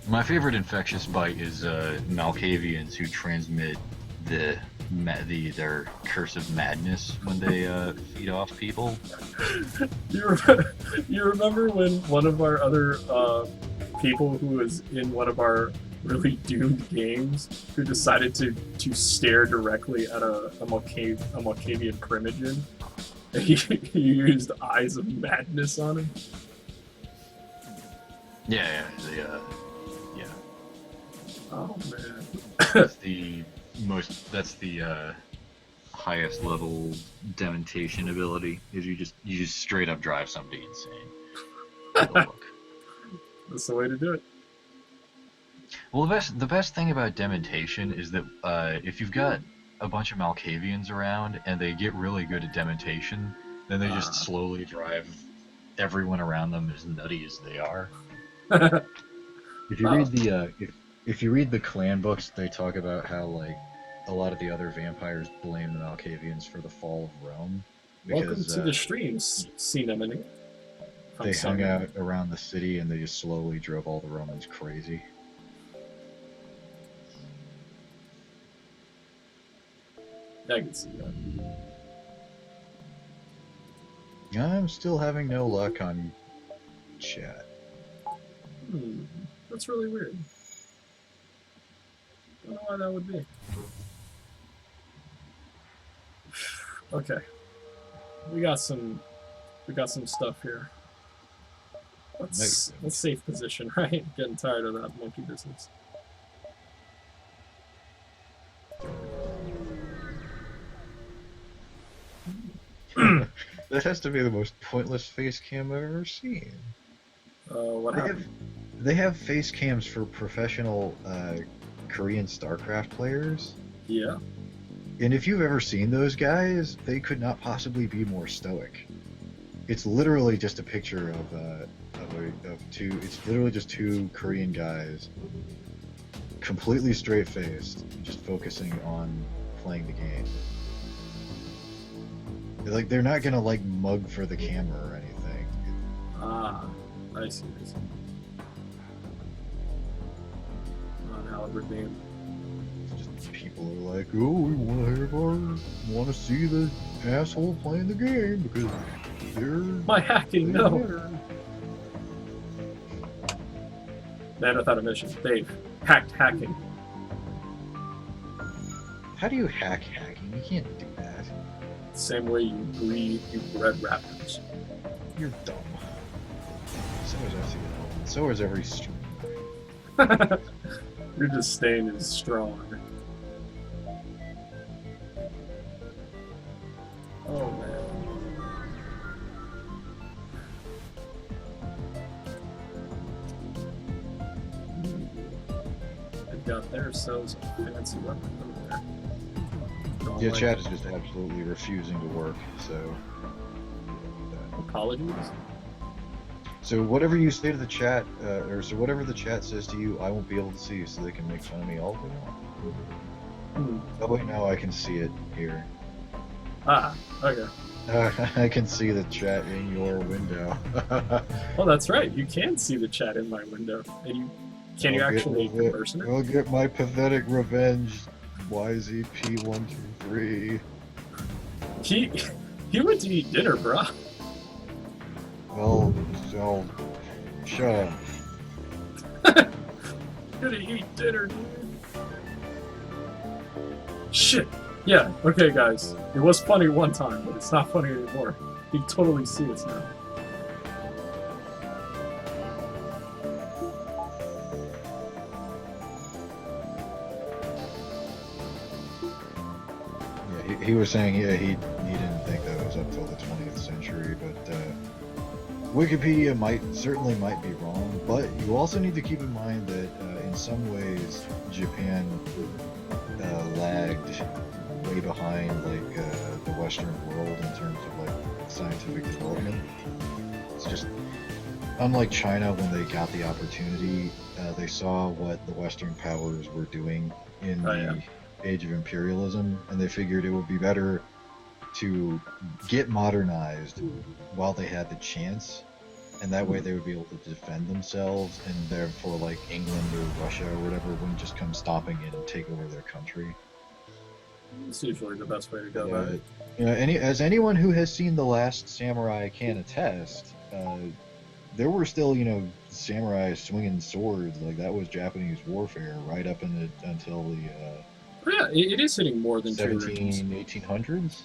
My favorite infectious bite is Malkavians who transmit their curse of madness when they feed off people. You remember when one of our other people who was in one of our really doomed games who decided to stare directly at a Malkavian primogen? He used eyes of madness on him. Yeah. Oh man. That's the highest level dementation ability. Is you just straight up drive somebody insane. With a look. That's the way to do it. Well, the best thing about dementation is that if you've got a bunch of Malkavians around and they get really good at dementation, then they just slowly drive everyone around them as nutty as they are. If you read the if you read the clan books, they talk about how like a lot of the other vampires blame the Malkavians for the fall of Rome. Because, Welcome to the streams, Cinnamon. They hung out around the city and they just slowly drove all the Romans crazy. I can see that. I'm still having no luck on chat. That's really weird. I don't know why that would be. Okay. We got some stuff here. Let's safe position, right? Getting tired of that monkey business. That has to be the most pointless face cam I've ever seen. What happened? They have face cams for professional Korean StarCraft players. Yeah. And if you've ever seen those guys, they could not possibly be more stoic. It's literally just a picture of two. It's literally just two Korean guys, completely straight-faced, just focusing on playing the game. Like they're not gonna like mug for the camera or anything. Ah, I see. On Albert Game. Just people are like, oh, we want to see the asshole playing the game because they're My hacking, no. better. Man without a mission. They've hacked hacking. How do you hack hacking? You can't do that. Same way you breed, you bred raptors. You're dumb. So is FTL. So is every stream. Your disdain is strong. Oh man. They've got themselves a fancy weapon over there. Don't Yeah, like chat it. is just absolutely refusing to work, so... Apologies? So whatever you say to the chat, or so whatever the chat says to you, I won't be able to see, so they can make fun of me all they want. Oh wait, no, I can see it here. Ah, okay. I can see the chat in your window. Well, that's right. You can see the chat in my window. And can you actually converse in it? I'll get my pathetic revenge, YZP123. He went to eat dinner, bruh. Well, so, shut up. Gonna eat dinner, dude. Shit. Yeah, okay, guys. It was funny one time, but it's not funny anymore. You can totally see it now. Yeah, he was saying he didn't think that was up till the 20th century, but Wikipedia certainly might be wrong. But you also need to keep in mind that in some ways Japan lagged way behind like the Western world in terms of like scientific development. It's just unlike China when they got the opportunity, they saw what the Western powers were doing in the age of imperialism, and they figured it would be better to get modernized while they had the chance, and that way they would be able to defend themselves, and therefore like England or Russia or whatever wouldn't just come stomping in and take over their country. It's usually the best way to go about it. You know, as anyone who has seen The Last Samurai can attest, there were still, you know, samurai swinging swords. Like, that was Japanese warfare right up until the Yeah, it is hitting more than 1800s.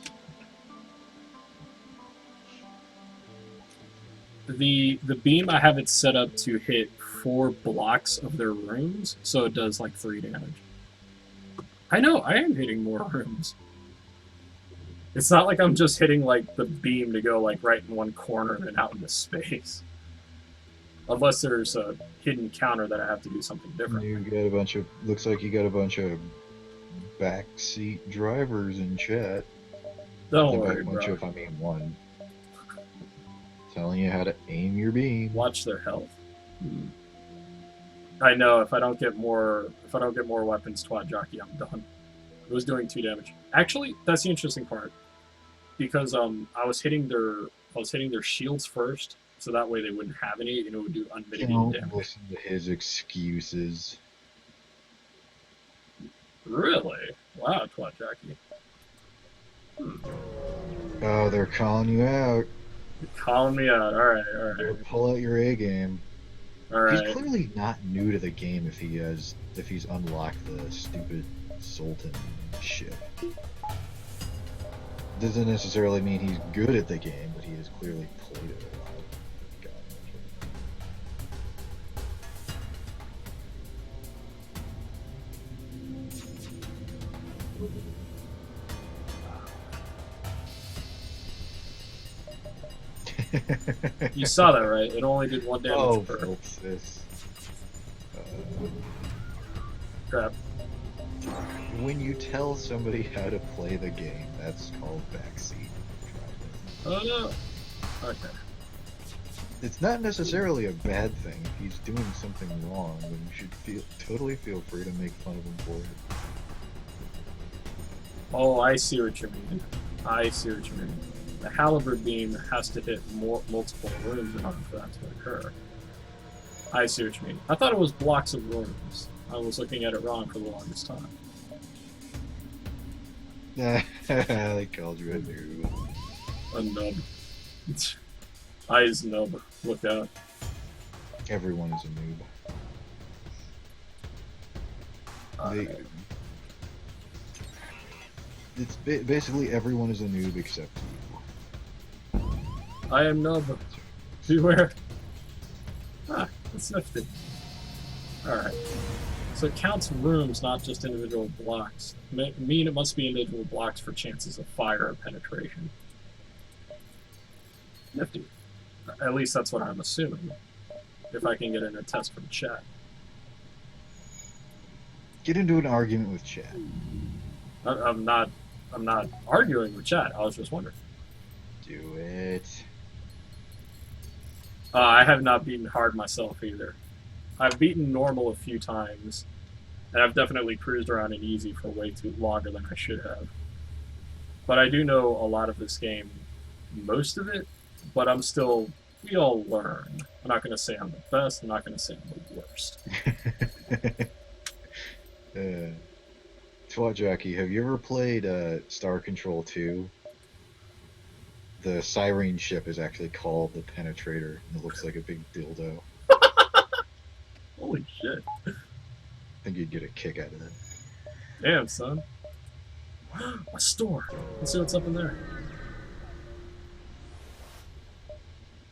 The beam, I have it set up to hit 4 blocks of their rooms, so it does like 3 damage. I know, I am hitting more rooms. It's not like I'm just hitting like the beam to go like right in one corner and then out into space. Unless there's a hidden counter that I have to do something different. You got a bunch of, looks like you got a bunch of backseat drivers in chat. Don't worry, bunch bro. of, I mean one. Telling you how to aim your beam. Watch their health. I know if I don't get more weapons, Twat Jockey, I'm done. It was doing 2 damage. Actually, that's the interesting part, because I was hitting their shields first, so that way they wouldn't have any, and it would do unmitigated damage. Listen to his excuses. Really? Wow, Twat Jockey. Oh, they're calling you out. You're calling me out. All right. Pull out your A game. All right. He's clearly not new to the game if he's unlocked the stupid Sultan ship. Doesn't necessarily mean he's good at the game, but he has clearly played it. You saw that, right? It only did 1 damage per. What's this? Crap. When you tell somebody how to play the game, that's called backseat. Oh no. Okay. It's not necessarily a bad thing. If he's doing something wrong, then you should totally feel free to make fun of him for it. Oh, I see what you mean. The halberd beam has to hit multiple rooms in order for that to occur. I see what you mean. I thought it was blocks of rooms. I was looking at it wrong for the longest time. They called you a noob. A nub. Eyes nub. Look out. Everyone is a noob. It's basically everyone is a noob except you. I am nub. Beware. Ah, that's nifty. Alright. So it counts rooms, not just individual blocks. Mean it must be individual blocks for chances of fire or penetration. Nifty. At least that's what I'm assuming. If I can get in a test from chat. Get into an argument with chat. I'm not arguing with chat. I was just wondering. Do it. I have not beaten hard myself either. I've beaten normal a few times, and I've definitely cruised around in easy for way too longer than I should have. But I do know a lot of this game, most of it, but we all learn. I'm not going to say I'm the best, I'm not going to say I'm the worst. Twat Jockey, have you ever played Star Control 2? The Siren ship is actually called the Penetrator, and it looks like a big dildo. Holy shit. I think you'd get a kick out of that. Damn, son. A store. Let's see what's up in there.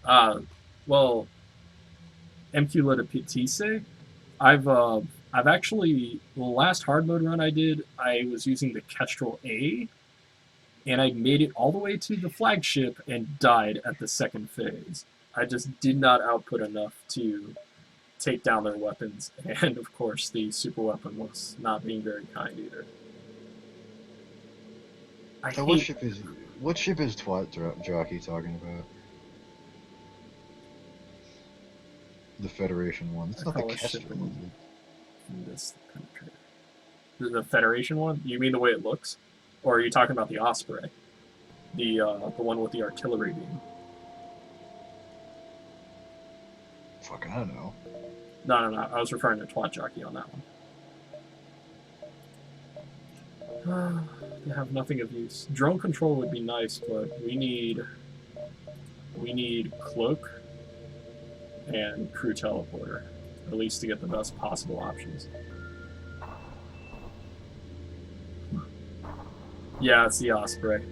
Uh, well, MQ Lit a Petite. I've actually the last hard mode run I did, I was using the Kestrel A, and I made it all the way to the flagship and died at the second phase. I just did not output enough to take down their weapons, and of course the super weapon was not being very kind either. I So hate what ship is Twat Jockey talking about? The Federation one. It's I not the call it Kestrel, shipping. is it? in this penetrator. The Federation one? You mean the way it looks, or are you talking about the Osprey, the one with the artillery beam? Fuck, I don't know. No. I was referring to Twat Jockey on that one. They have nothing of use. Drone control would be nice, but we need cloak and crew teleporter, at least to get the best possible options. Yeah, it's the Osprey.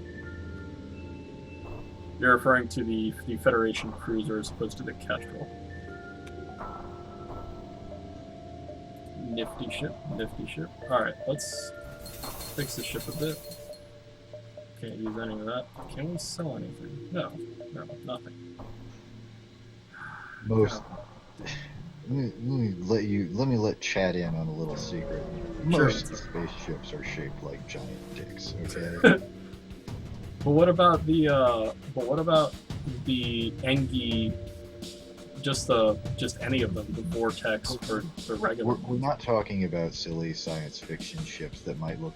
You're referring to the Federation cruiser as opposed to the Kestrel. Nifty ship, nifty ship. Alright, let's fix the ship a bit. Can't use any of that. Can we sell anything? No, nothing. Most. Let me let Chad in on a little secret. Sure. Most spaceships are shaped like giant dicks. Okay. But what about the Engi? Just any of them, the Vortex or the regular. We're not talking about silly science fiction ships that might look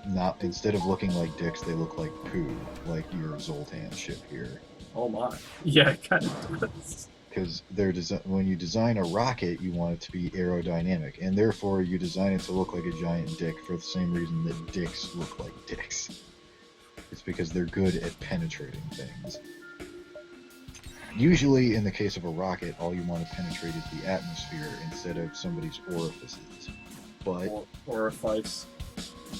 not instead of looking like dicks, they look like poo, like your Zoltan ship here. Oh my! Yeah, it kind of does. Because when you design a rocket, you want it to be aerodynamic, and therefore you design it to look like a giant dick for the same reason that dicks look like dicks. It's because they're good at penetrating things. Usually, in the case of a rocket, all you want to penetrate is the atmosphere instead of somebody's orifices. But Orifice.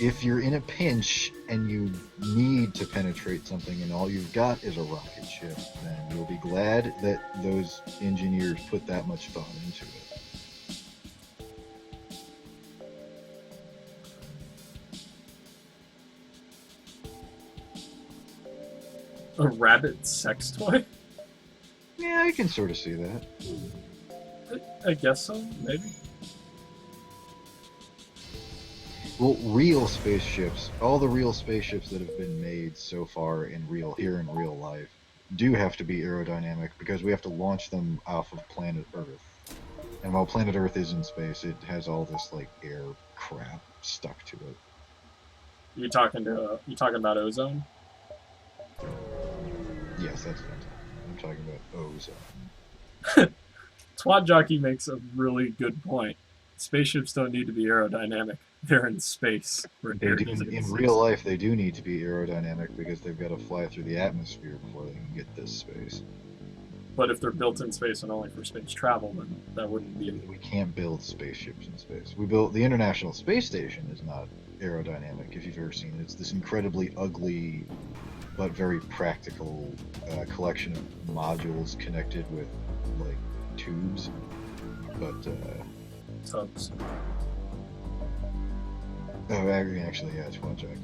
if you're in a pinch and you need to penetrate something and all you've got is a rocket ship, then you'll be glad that those engineers put that much thought into it. A rabbit sex toy? Yeah, I can sort of see that. I guess so, maybe. Well, real spaceships, all the real spaceships that have been made so far here in real life, do have to be aerodynamic because we have to launch them off of planet Earth. And while planet Earth is in space, it has all this like air crap stuck to it. You talking about ozone? Yes, that's what I'm talking about ozone. Twat Jockey makes a really good point. Spaceships don't need to be aerodynamic. They're in space. In real life, they do need to be aerodynamic because they've got to fly through the atmosphere before they can get this space. But if they're built in space and only for space travel, then that wouldn't be. We can't build spaceships in space. We built the International Space Station is not aerodynamic. If you've ever seen it, it's this incredibly ugly but very practical collection of modules connected with like tubes. But Tubs. oh, actually, yeah, Twat Jockey.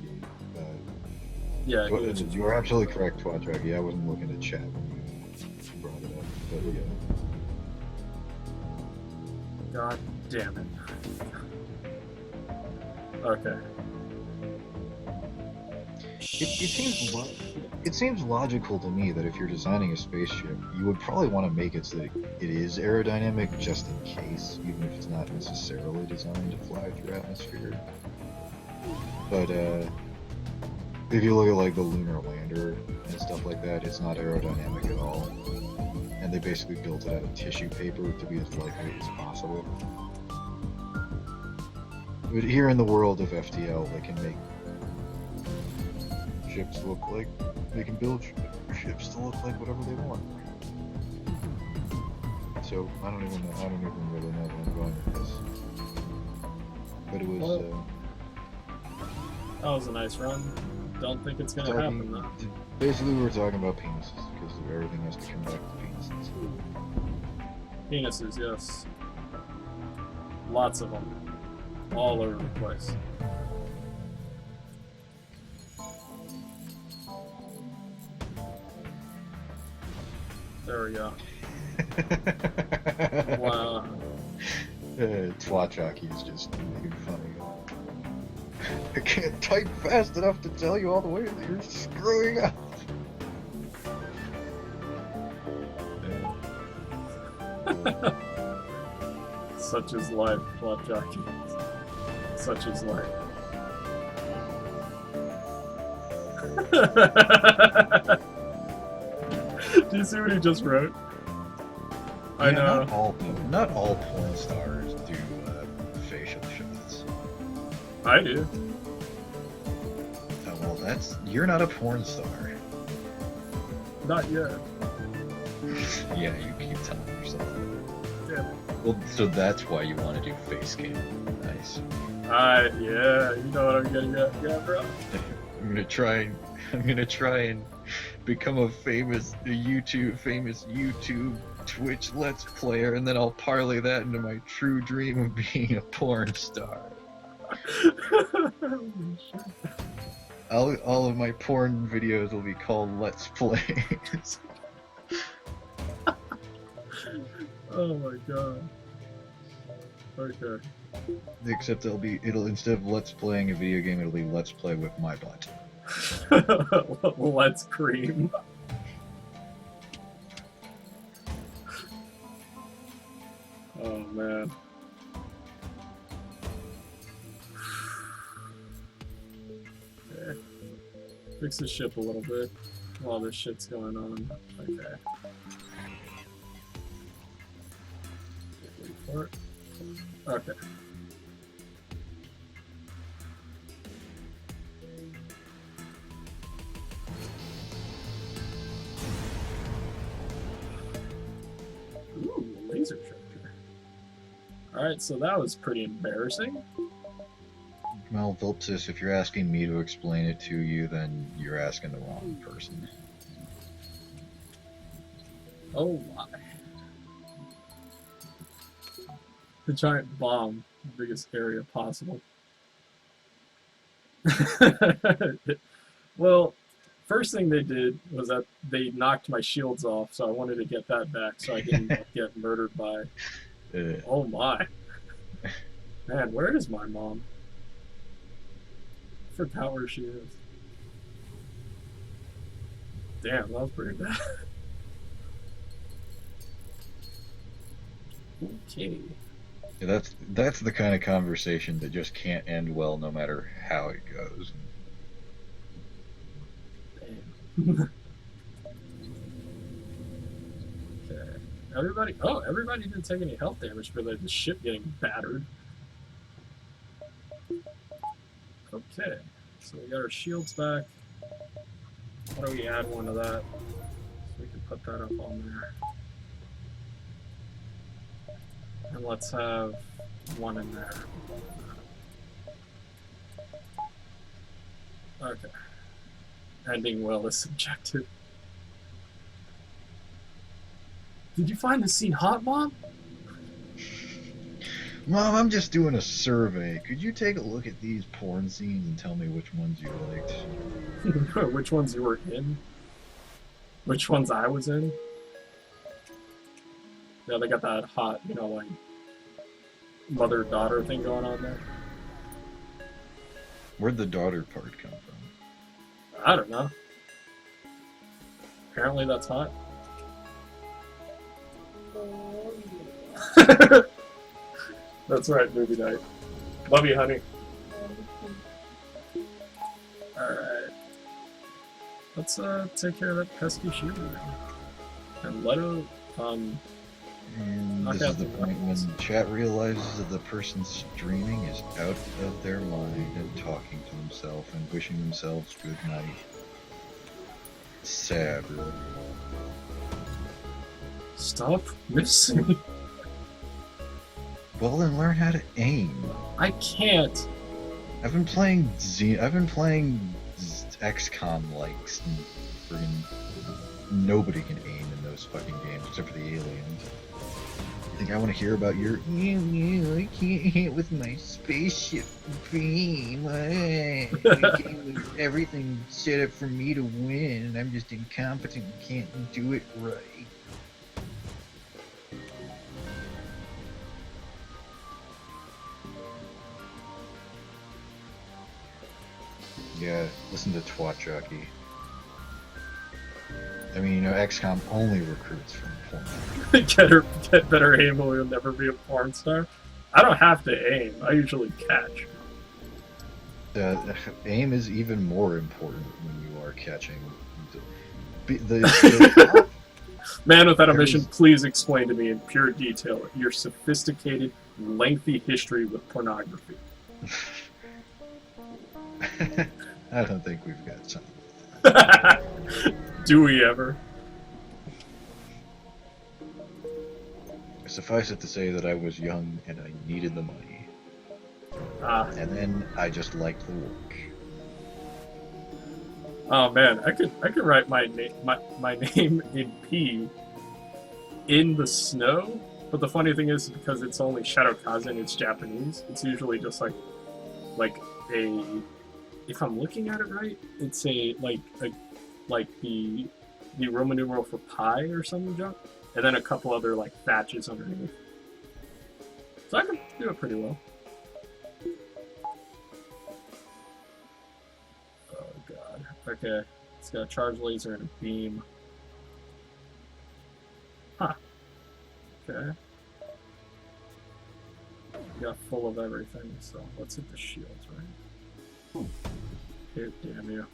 Yeah, You are absolutely correct, Twat Jockey. I wasn't looking at chat when you brought it up, but yeah. God damn it. Okay. It seems logical to me that if you're designing a spaceship, you would probably want to make it so that it is aerodynamic just in case, even if it's not necessarily designed to fly through atmosphere. But if you look at like the lunar lander and stuff like that, it's not aerodynamic at all. And they basically built it out of tissue paper to be as lightweight as possible. But here in the world of FTL, they can make ships look like they can build ships to look like whatever they want. So I don't even really know where I'm going with this. But it was That was a nice run. Don't think it's gonna happen though. Basically, we were talking about penises because everything has to come back to penises. Penises, yes. Lots of them. All over the place. There we go. Wow. Twat jockey is just making fun of you. I can't type fast enough to tell you all the way that you're screwing up. Such is life, Twat jockey. Such is life. Do you see what he just wrote? I know. Not all porn stars do facial shots. I do. Oh, well, you're not a porn star. Not yet. Yeah, you keep telling yourself. Damn it. Well, so that's why you want to do face cam. Nice. Yeah, you know what I'm getting at, yeah, bro. I'm gonna try and become a famous YouTube, Twitch Let's Player, and then I'll parlay that into my true dream of being a porn star. All of my porn videos will be called Let's Plays. Oh my god. Okay. Except it'll instead of Let's Playing a video game, it'll be Let's Play with my butt. Let's cream. Oh man. Okay. Fix the ship a little bit while this shit's going on. Okay. Wait for it. Okay. Ooh, laser tractor. Alright, so that was pretty embarrassing. Well, Vilpsis, if you're asking me to explain it to you, then you're asking the wrong person. Oh my. The giant bomb, the biggest area possible. Well, first thing they did was that they knocked my shields off, so I wanted to get that back so I didn't get murdered by... Oh my. Man, where is my mom? I forgot where she is. Damn, that was pretty bad. Okay. Yeah, that's the kind of conversation that just can't end well no matter how it goes. Damn. Okay. Everybody didn't take any health damage for the ship getting battered. Okay. So we got our shields back. Why don't we add one to that? So we can put that up on there. And let's have one in there. Okay. Ending well is subjective. Did you find the scene hot, Mom? Mom, I'm just doing a survey. Could you take a look at these porn scenes and tell me which ones you liked? Which ones you were in? Which ones I was in? Yeah, they got that hot, like, mother-daughter thing going on there. Where'd the daughter part come from? I don't know. Apparently that's hot. That's right, movie night. Love you, honey. Alright. Let's take care of that pesky shooter. And let her, And this is the point when chat realizes that the person streaming is out of their mind and talking to themselves and wishing themselves good night. Sad, really. Stop missing. Well, then learn how to aim. I can't. I've been playing XCOM likes, and friggin' nobody can aim in those fucking games except for the aliens. You think I want to hear about your I can't hit with my spaceship beam. Everything set up for me to win, and I'm just incompetent and can't do it right. Yeah, listen to Twat Jockey. I mean, you know, XCOM only recruits from porn. Get better aim or you'll never be a porn star. I don't have to aim. I usually catch. Aim is even more important when you are catching. The Man without a mission, please explain to me in pure detail your sophisticated, lengthy history with pornography. I don't think we've got something. Do we ever? Suffice it to say that I was young and I needed the money. And then I just liked the work. Oh man, I could write my name in P in the snow, but the funny thing is because it's only Shadowkaze and it's Japanese, it's usually just like a, if I'm looking at it right, it's a like the Roman numeral for pi or something junk, and then a couple other like thatches underneath. So I can do it pretty well. Oh god. Okay. It's got a charge laser and a beam. Huh. Okay. Got full of everything, so let's hit the shields, right? Hit, damn you.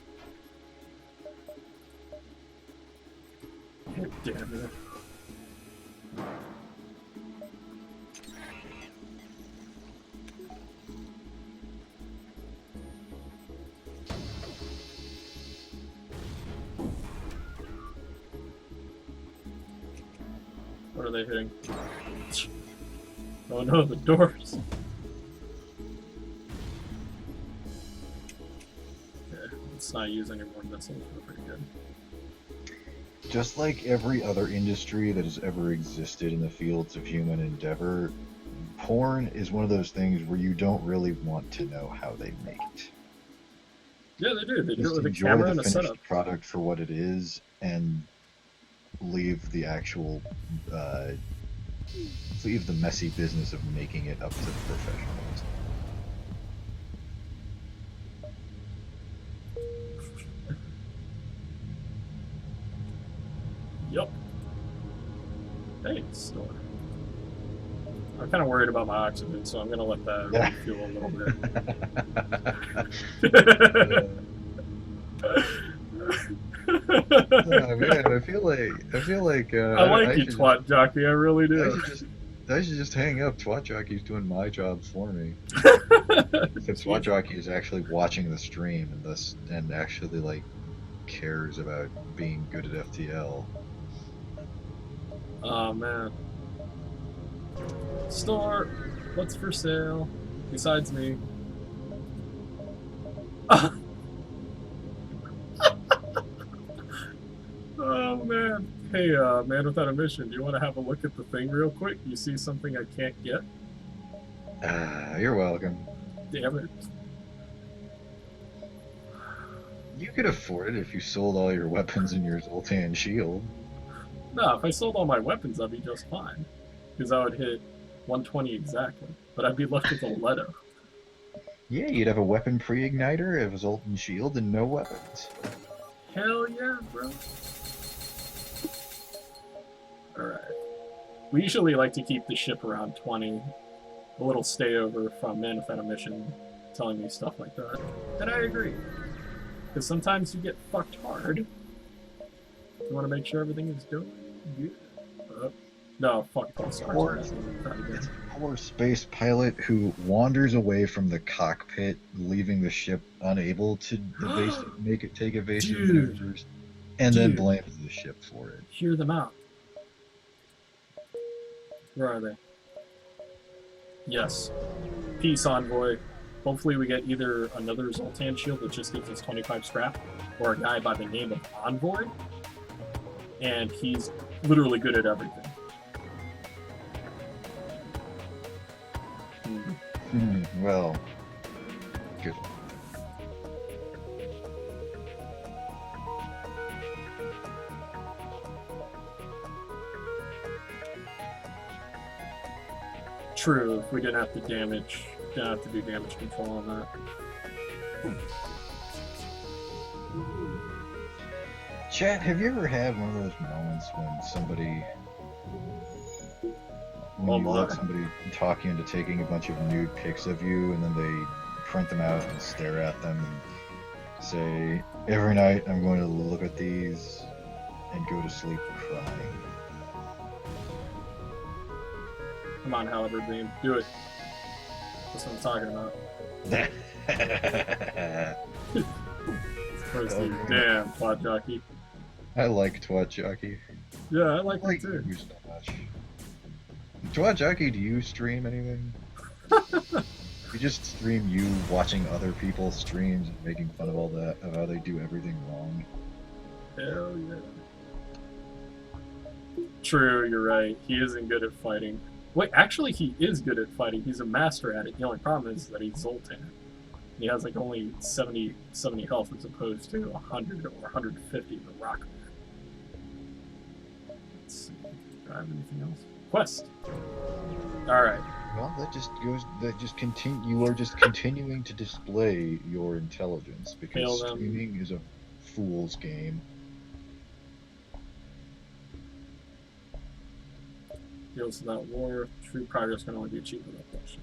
Hit, damn you. What are they hitting? Oh no, the doors! Okay, let's not use any more missiles, we're pretty good. Just like every other industry that has ever existed in the fields of human endeavor, porn is one of those things where you don't really want to know how they make it. Yeah, they do. They do Just it with a enjoy camera the and a finished setup. product for what it is, and leave the actual, leave the messy business of making it up to the professionals. Yup. Hey, store. I'm kind of worried about my oxygen, so I'm gonna let that refuel a little bit. Oh man, I feel like I like I you, should Twat Jockey. I really do. I should just hang up. Twat Jockey's doing my job for me. Except Twat Jockey is actually watching the stream and actually like cares about being good at FTL. Oh man. Store. What's for sale? Besides me. Oh man. Hey, man without a mission, do you want to have a look at the thing real quick? You see something I can't get? You're welcome. Damn it. You could afford it if you sold all your weapons and your Zoltan shield. No, if I sold all my weapons, I'd be just fine. Because I would hit 120 exactly. But I'd be left with a Leto. Yeah, you'd have a weapon pre-igniter, a Zoltan shield, and no weapons. Hell yeah, bro. Alright. We usually like to keep the ship around 20. A little stay over from Man Without a Mission telling me stuff like that. And I agree. Because sometimes you get fucked hard. You want to make sure everything is doing good. No, fuck Pulsar. It's a poor space pilot who wanders away from the cockpit, leaving the ship unable to take evasive maneuvers, and then blames the ship for it. Hear them out. Where are they? Yes. Peace, envoy. Hopefully we get either another Zoltan shield that just gives us 25 scrap, or a guy by the name of Envoy, and he's literally good at everything. Well, good. True, if we didn't have to do damage control on that. Chat, have you ever had one of those moments when somebody, when you let somebody talk you into taking a bunch of nude pics of you, and then they print them out and stare at them and say, every night I'm going to look at these and go to sleep crying? Come on, Halberd Beam, do it. That's what I'm talking about. First, you damn plot jockey. I like Twat Jockey. Yeah, I like I it too. you so much. Twat Jockey, do you stream anything? You just stream you watching other people's streams and making fun of all that, of how they do everything wrong. Hell yeah. True, you're right. He isn't good at fighting. Wait, actually, he is good at fighting. He's a master at it. The only problem is that he's Zoltan. He has like only 70 health as opposed to 100 or 150 the Rock Man. Let's see. Do I have anything else? Quest. All right. Well, that just goes. That just continue. You are just continuing to display your intelligence because Hail them. streaming is a fool's game. Deals with that war. True progress can only be achieved with that shit.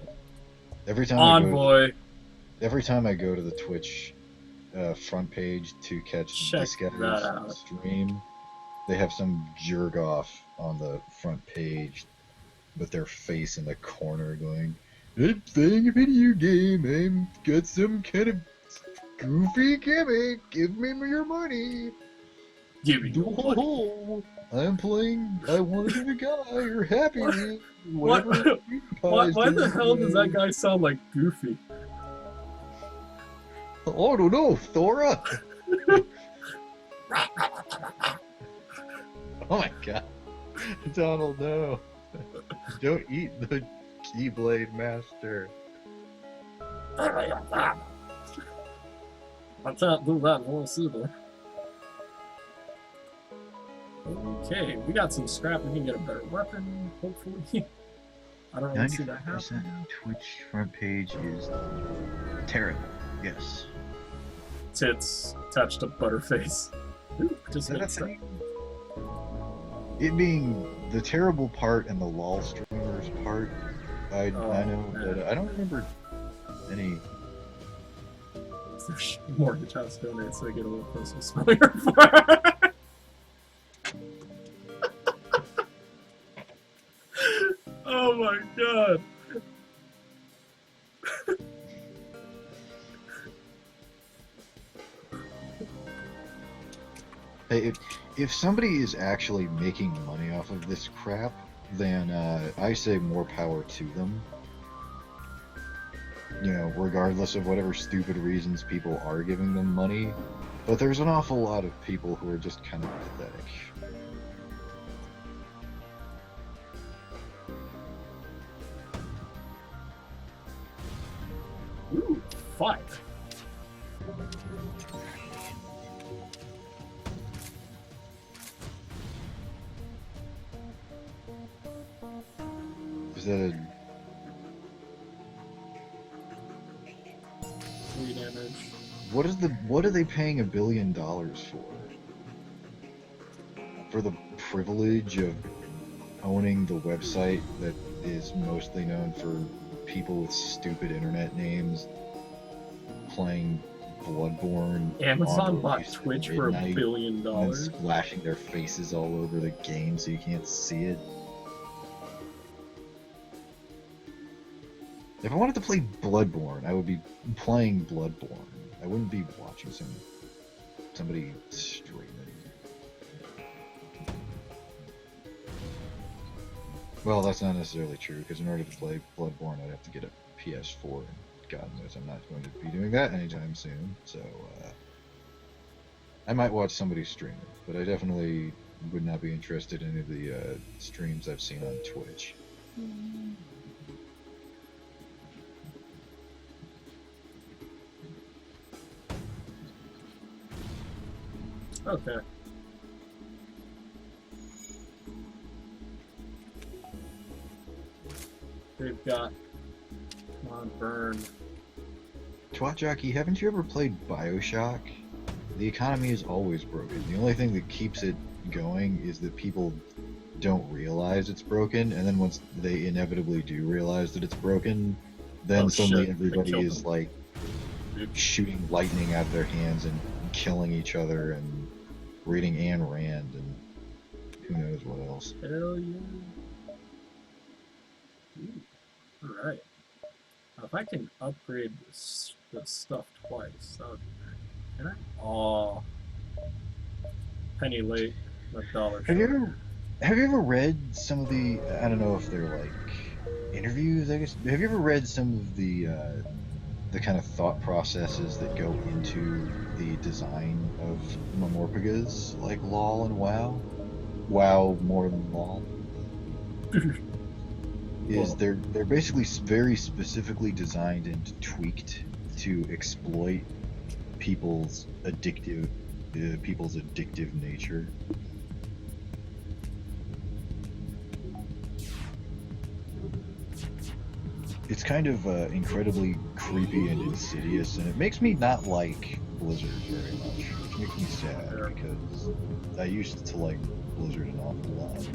Every time Envoy. every time I go to the Twitch front page to catch Check this guy's that out. stream, they have some jerk off on the front page with their face in the corner going, "I'm playing a video game. I've got some kind of goofy gimmick. Give me your money." Give me your money. Oh, I'm playing. I want to be the guy. You're happy. What? Whatever. Why the hell does that guy sound like Goofy? Oh, no, no, Thora. Oh my god. Donald, no. Don't eat the Keyblade Master. I can't do that voice either. Okay, we got some scrap. We can get a better weapon, hopefully. I don't really see that happen. 95% Twitch front page is terrible. Yes. Tits attached to Butterface. Ooh, just Is that a makes sense. thing? It being the terrible part and the LOL streamers part, I know, man. but I don't remember any. There's mortgage house donates so I get a little closer to smelling her fart. Oh my god. Hey, if somebody is actually making money off of this crap, then I say more power to them. You know, regardless of whatever stupid reasons people are giving them money. But there's an awful lot of people who are just kind of pathetic. Ooh, 5. Is that a 3 damage. what are they paying $1 billion for? For the privilege of owning the website that is mostly known for people with stupid internet names playing Bloodborne. Amazon on bought release Twitch at for $1 midnight billion. and then splashing their faces all over the game so you can't see it. If I wanted to play Bloodborne, I would be playing Bloodborne. I wouldn't be watching somebody stream it. Well, that's not necessarily true, because in order to play Bloodborne, I'd have to get a PS4 and God knows I'm not going to be doing that anytime soon. So I might watch somebody stream it, but I definitely would not be interested in any of the streams I've seen on Twitch. Okay. They've got. Come on, burn. Twat Jockey, haven't you ever played Bioshock? The economy is always broken. The only thing that keeps it going is that people don't realize it's broken, and then once they inevitably do realize that it's broken, then Oh, suddenly shit. They everybody killed is them. like Oops. shooting lightning out of their hands and killing each other and reading Ayn Rand and who knows what else. Hell yeah. Alright. Now, if I can upgrade this stuff twice, that would be great. Can I? Aw. Penny late, $1 Have you short. ever read some of the, I don't know if they're like interviews, I guess. Have you ever read some of the kind of thought processes that go into the design of Mamorpagas, like LOL and WoW? WoW more than LOL. Well, They're basically very specifically designed and tweaked to exploit people's addictive nature. It's kind of incredibly creepy and insidious, and it makes me not like Blizzard very much, which makes me sad Sure. because I used to like Blizzard an awful lot.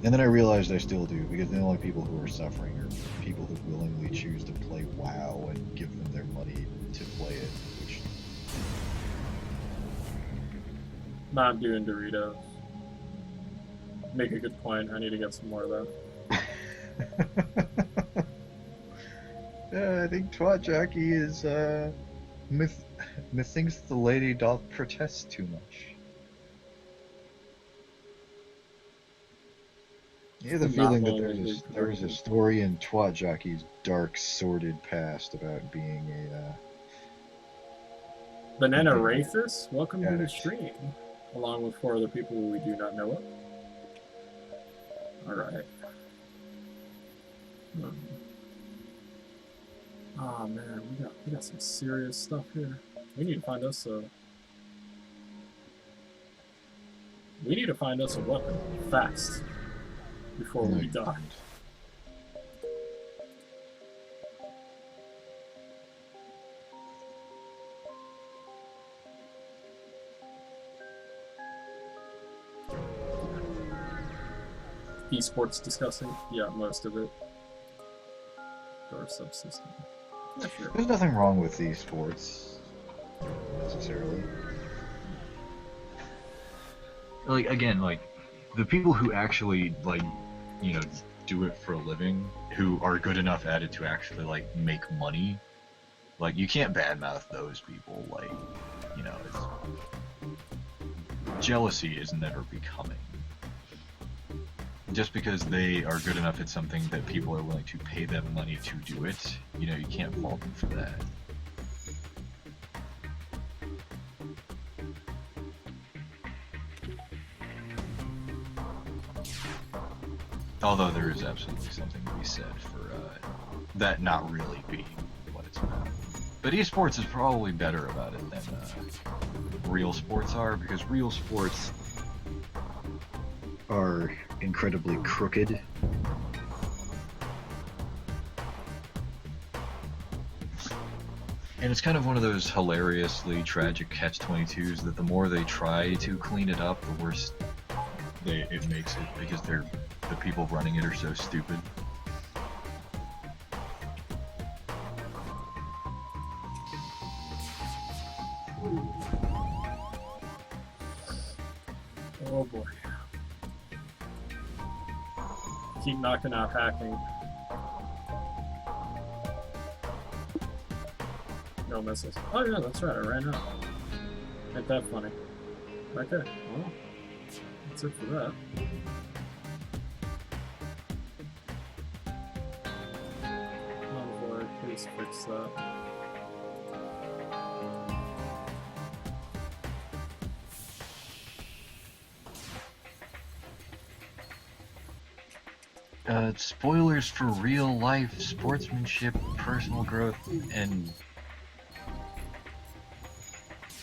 And then I realized I still do, because the only people who are suffering are people who willingly choose to play WoW and give them their money to play it, which not doing Doritos. Make a good point. I need to get some more of that. I think Twat Jockey is methinks the lady doth protest too much. You have the Not feeling that willing to there's a story in Twat Jockey's dark, sordid past about being a Banana Okay. Racist, welcome to the Addict. stream, along with 4 other people we do not know of. Alright. Oh man, we got some serious stuff here. We need to find us a weapon fast before we die. Esports discussing? Yeah, most of it. Or subsystem. Yeah, sure. There's nothing wrong with esports, necessarily. Like, again, like, the people who actually, like, you know, do it for a living, who are good enough at it to actually, like, make money, like, you can't badmouth those people. Like, you know, jealousy is never becoming. Just because they are good enough at something that people are willing to pay them money to do it, you know, you can't fault them for that. Although there is absolutely something to be said for that not really being what it's about. But esports is probably better about it than real sports are, because real sports Are incredibly crooked. And it's kind of one of those hilariously tragic catch-22s that the more they try to clean it up, the worse it makes it, because the people running it are so stupid. Oh boy. Keep knocking out hacking. No misses. Oh yeah, that's right, I ran out. Ain't that funny. Okay, well, that's it for that. On that. Spoilers for real life sportsmanship, personal growth, and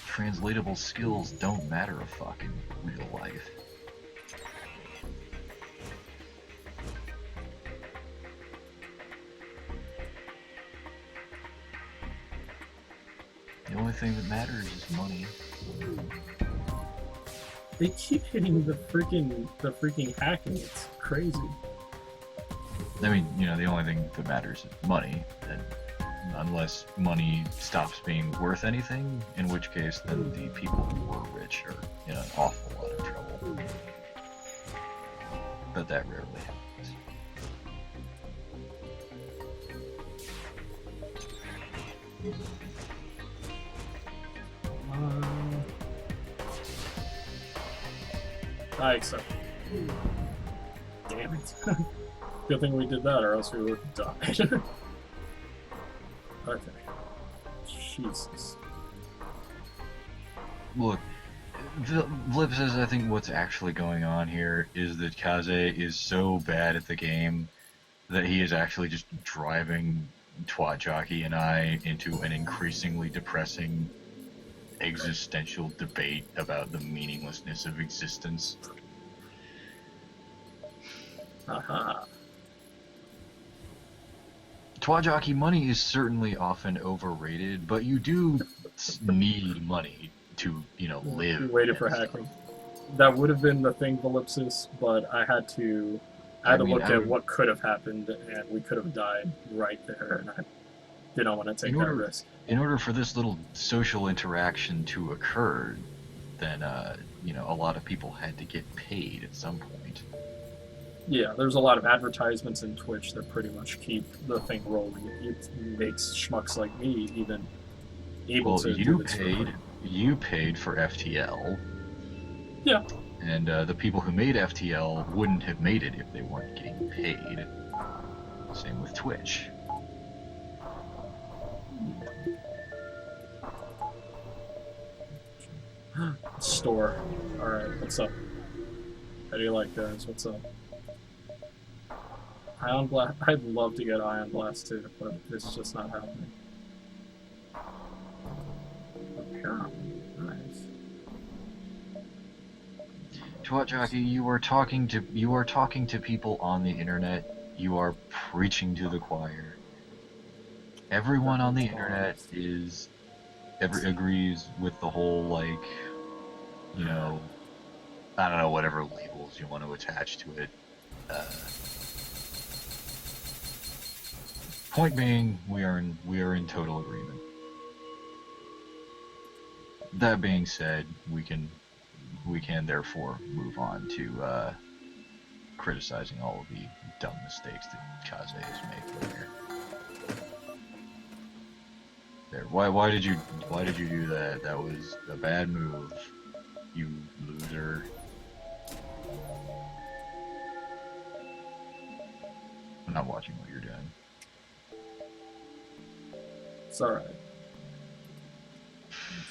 translatable skills don't matter a fucking real life. The only thing that matters is money. They keep hitting the freaking hacking. It's crazy. I mean, you know, the only thing that matters is money, and unless money stops being worth anything, in which case then the people who were rich are in an awful lot of trouble. But that rarely happens. I accept. Damn it. Good thing we did that, or else we would have died. Okay. Jesus. Look, Flip says I think what's actually going on here is that Kaze is so bad at the game that he is actually just driving Twat Jockey and I into an increasingly depressing existential debate about the meaninglessness of existence. Aha. Twat Jockey, money is certainly often overrated, but you do need money to, you know, live. We waited for hacking. That would have been the thing, Ellipsis, but I had to look at what could have happened, and we could have died right there, and I didn't want to take that risk. In order for this little social interaction to occur, then, you know, a lot of people had to get paid at some point. Yeah, there's a lot of advertisements in Twitch that pretty much keep the thing rolling. It makes schmucks like me even able to do this. You paid for FTL. Yeah. And the people who made FTL wouldn't have made it if they weren't getting paid. Same with Twitch. Store. Alright, what's up? How do you like guys? What's up? Ion Blast. I'd love to get Ion Blast too, but it's just not happening. Apparently. Nice. Twat Jockey, you are talking to people on the internet. You are preaching to the choir. Everyone on the internet agrees with the whole, like, you know, I don't know, whatever labels you want to attach to it. Point being, we are in total agreement. That being said, we can therefore move on to criticizing all of the dumb mistakes that Kaze has made here. There. Why did you do that? That was a bad move, you loser. I'm not watching what you're doing. It's alright.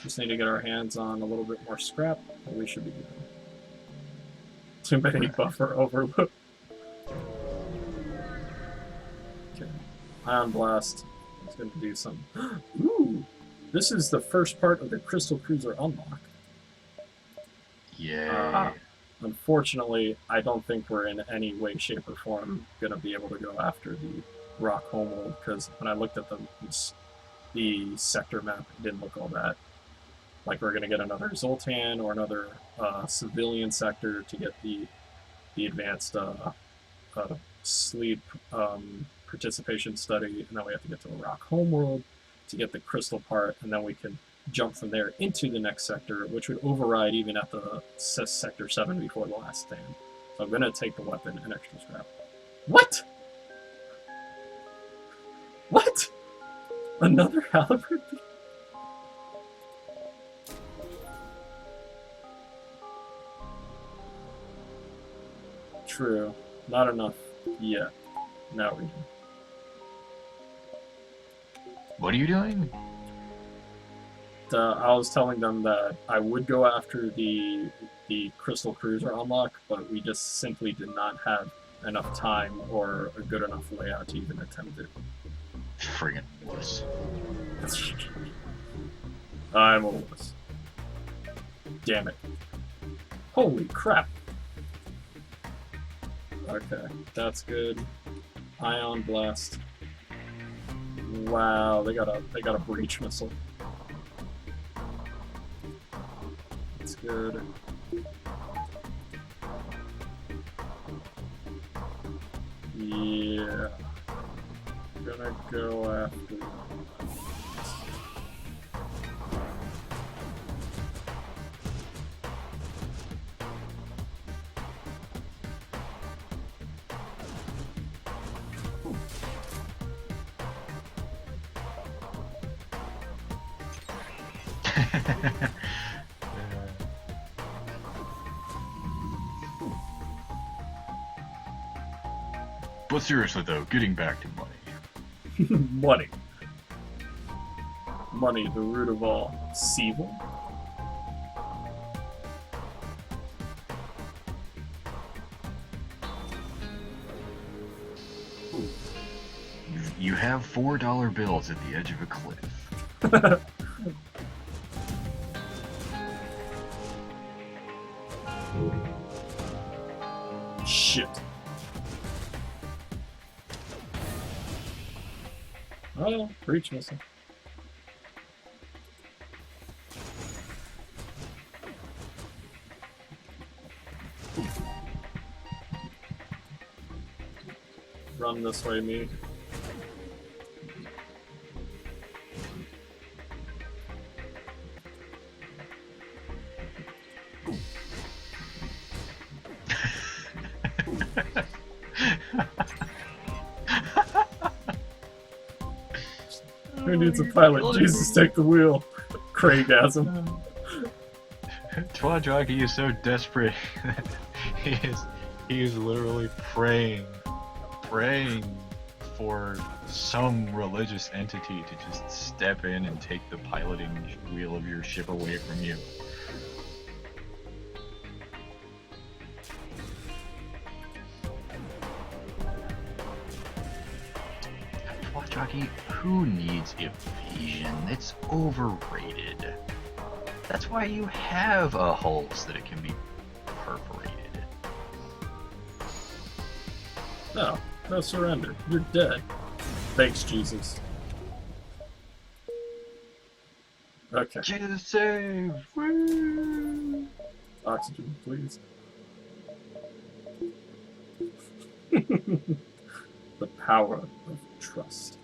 Just need to get our hands on a little bit more scrap, and we should be good. Too many buffer overload. Okay. Ion Blast is going to do some. Ooh! This is the first part of the Crystal Cruiser unlock. Yeah. Unfortunately, I don't think we're in any way, shape, or form going to be able to go after the Rock Homeworld, because when I looked at the sector map, it didn't look all that. Like we're going to get another Zoltan or another civilian sector to get the advanced sleep participation study, and then we have to get to the Rock Homeworld to get the crystal part, and then we can jump from there into the next sector, which would override even at the Sector 7 before the last stand. So I'm going to take the weapon and extra scrap. What? What? Another halberd? True. Not enough yet. Now we do. What are you doing? I was telling them that I would go after the Crystal Cruiser unlock, but we just simply did not have enough time or a good enough layout to even attempt it. Friggin' wuss. I'm a wuss. Damn it. Holy crap. Okay, that's good. Ion Blast. Wow, they got a breach missile. That's good. Yeah. I'm gonna go after But seriously though, getting back to money. money. Money, the root of all evil. You have $4 bills at the edge of a cliff. Shit. Oh, breach missile. Run this way, me. Who needs a pilot? Jesus, take the wheel. Craigasm. Twadraki is so desperate. he is literally praying for some religious entity to just step in and take the piloting wheel of your ship away from you. Twadraki, who needs evasion? It's overrated. That's why you have a hull so that it can be perforated. No, no surrender. You're dead. Thanks, Jesus. Okay. Jesus save! Woo! Oxygen, please. The power of trust.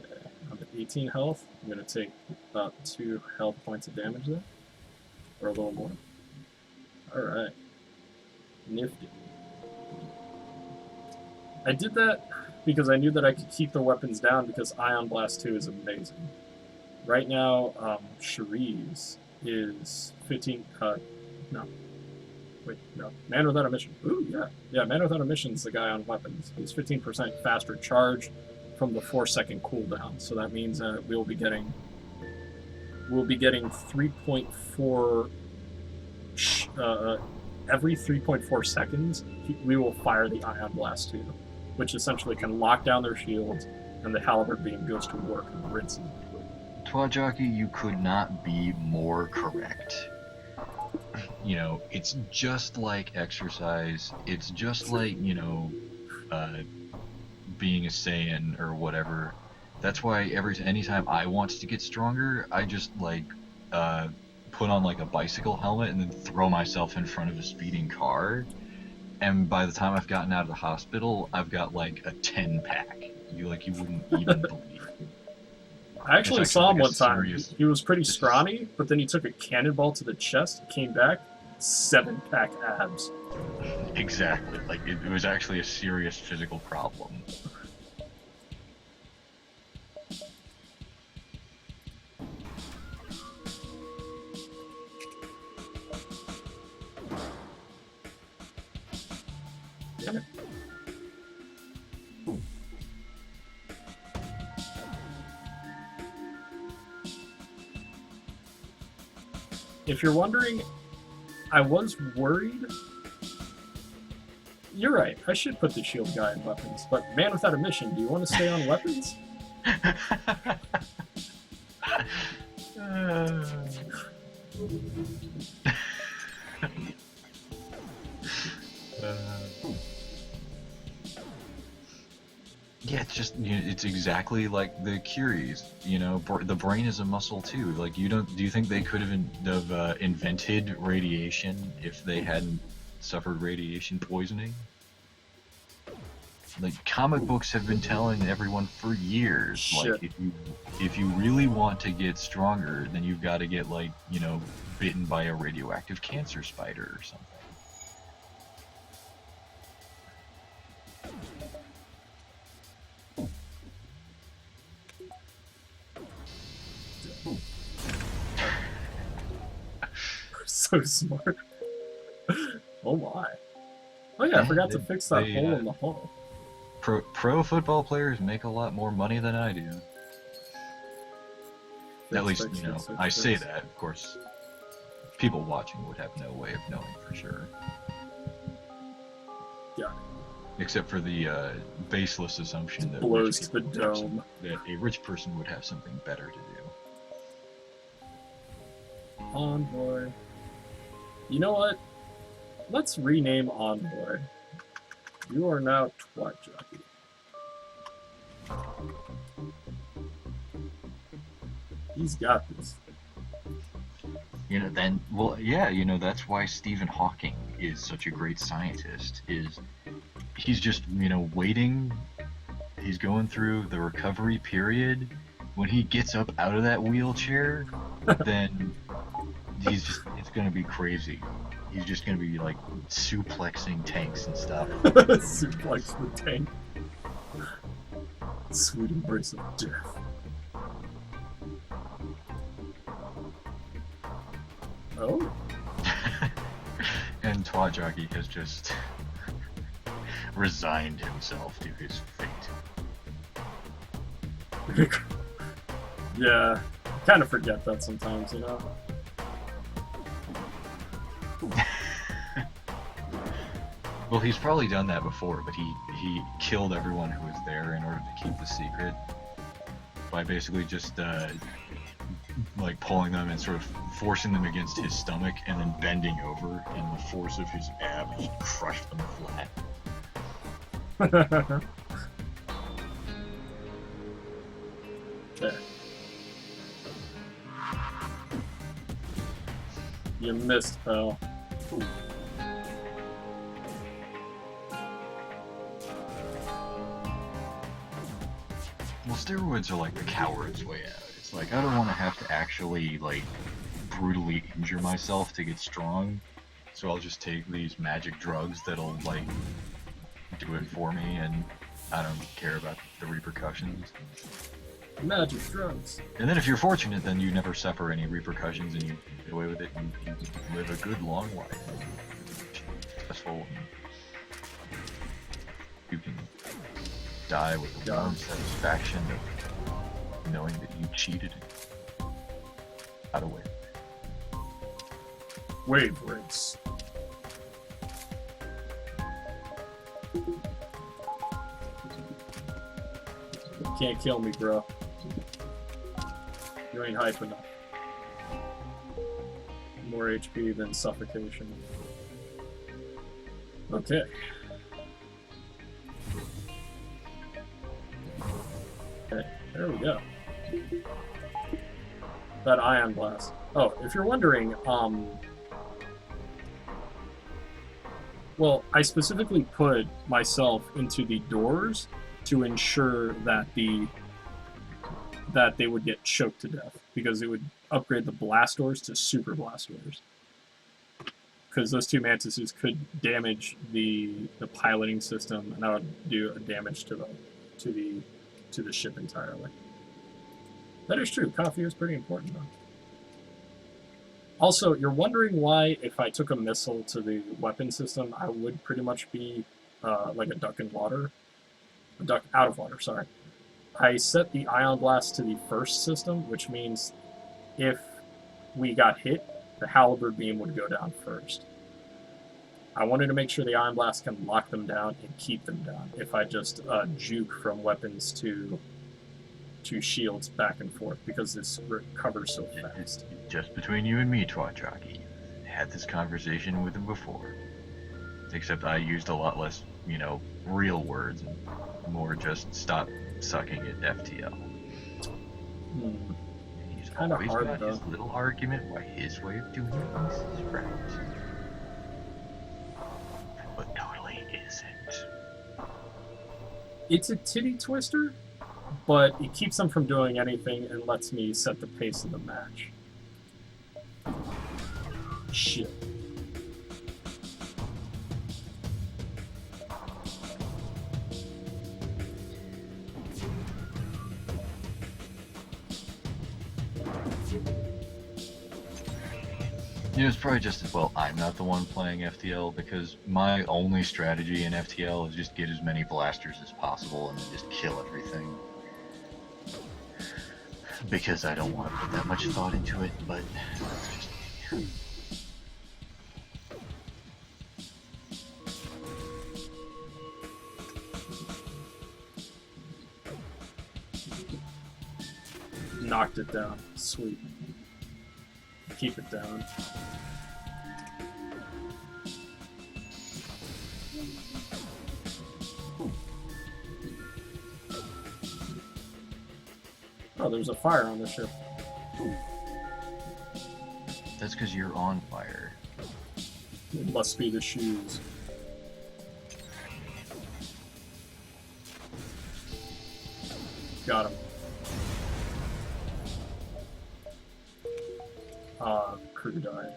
Okay, I'm at 18 health. I'm gonna take about 2 health points of damage there. Or a little more. Alright. Nifty. I did that because I knew that I could keep the weapons down because Ion Blast 2 is amazing. Right now, Cherie's is 15, no. Wait, no. Man Without a Mission. Ooh, yeah. Yeah, Man Without a Mission's the guy on weapons. He's 15% faster charge from the 4-second cooldown. So that means that we'll be getting 3.4 every 3.4 seconds we will fire the Ion Blast 2, which essentially can lock down their shields, and the Halberd beam goes to work and rinses. Twadraki, you could not be more correct. You know, it's just like exercise. It's just like, you know, being a Saiyan or whatever. That's why anytime I want to get stronger, I just like put on like a bicycle helmet and then throw myself in front of a speeding car. And by the time I've gotten out of the hospital, I've got like a 10-pack. You wouldn't even believe. I actually saw him like one time. He was pretty scrawny, but then he took a cannonball to the chest, came back, 7-pack abs. Exactly. Like, it was actually a serious physical problem. Damn it. if you're wondering, I was worried. You're right. I should put the shield guy in weapons. But man without a mission, do you want to stay on weapons? Yeah, it's just it's exactly like the Curies. You know, the brain is a muscle too. Like you don't. Do you think they could have invented radiation if they hadn't suffered radiation poisoning? Like comic books have been telling everyone for years. Shit. Like if you really want to get stronger, then you've got to get like bitten by a radioactive cancer spider or something. So smart. Oh my. Oh yeah, I forgot to fix that hole in the hull. Pro football players make a lot more money than I do. At least, I say that. Of course, people watching would have no way of knowing for sure. Yeah. Except for the baseless assumption that blows to the dome. That a rich person would have something better to do. Envoy. You know what? Let's rename Envoy. You are now Twat Jockey. He's got this. That's why Stephen Hawking is such a great scientist. He's just, waiting. He's going through the recovery period. When he gets up out of that wheelchair, then it's gonna be crazy. He's just gonna be like suplexing tanks and stuff. Suplex the tank. Sweet embrace of death. Oh. And Twat Jockey has just resigned himself to his fate. Yeah, kind of forget that sometimes, Well, he's probably done that before, but he killed everyone who was there in order to keep the secret by basically just like pulling them and sort of forcing them against his stomach and then bending over, and the force of his ab just crushed them flat. There. You missed, pal. Well, steroids are like the coward's way out. It's like, I don't want to have to actually, like, brutally injure myself to get strong, so I'll just take these magic drugs that'll, like, do it for me, and I don't care about the repercussions. Magic drugs. And then if you're fortunate, then you never suffer any repercussions and you get away with it and you live a good, long life. Successful. You can die with the warm satisfaction of knowing that you cheated and got away. Wave race. You can't kill me, bro. You ain't hype enough. More HP than suffocation. Okay. Okay, there we go. That ion blast. Oh, if you're wondering, well, I specifically put myself into the doors to ensure that they would get choked to death, because it would upgrade the blast doors to super blast doors. Because those two mantises could damage the piloting system, and that would do a damage to the ship entirely. That is true. Coffee is pretty important, though. Also, you're wondering why, if I took a missile to the weapon system, I would pretty much be like a duck in water. A duck out of water, sorry. I set the ion blast to the first system, which means if we got hit, the halberd beam would go down first. I wanted to make sure the Ion Blast can lock them down and keep them down if I just juke from weapons to shields back and forth, because this recovers so fast. Just between you and me, Twachaki. Had this conversation with him before. Except I used a lot less, real words and more just stop sucking at FTL. He's Kinda always hard, got though. his little argument why his way of doing things is right. But totally isn't. It's a titty twister, but it keeps them from doing anything and lets me set the pace of the match. Shit. It's probably just as well I'm not the one playing FTL, because my only strategy in FTL is just get as many blasters as possible and just kill everything. Because I don't want to put that much thought into it, but that's just me. Knocked it down. Sweet. Keep it down. Oh, there's a fire on the ship. That's because you're on fire. It must be the shoes. Got him. Crew died.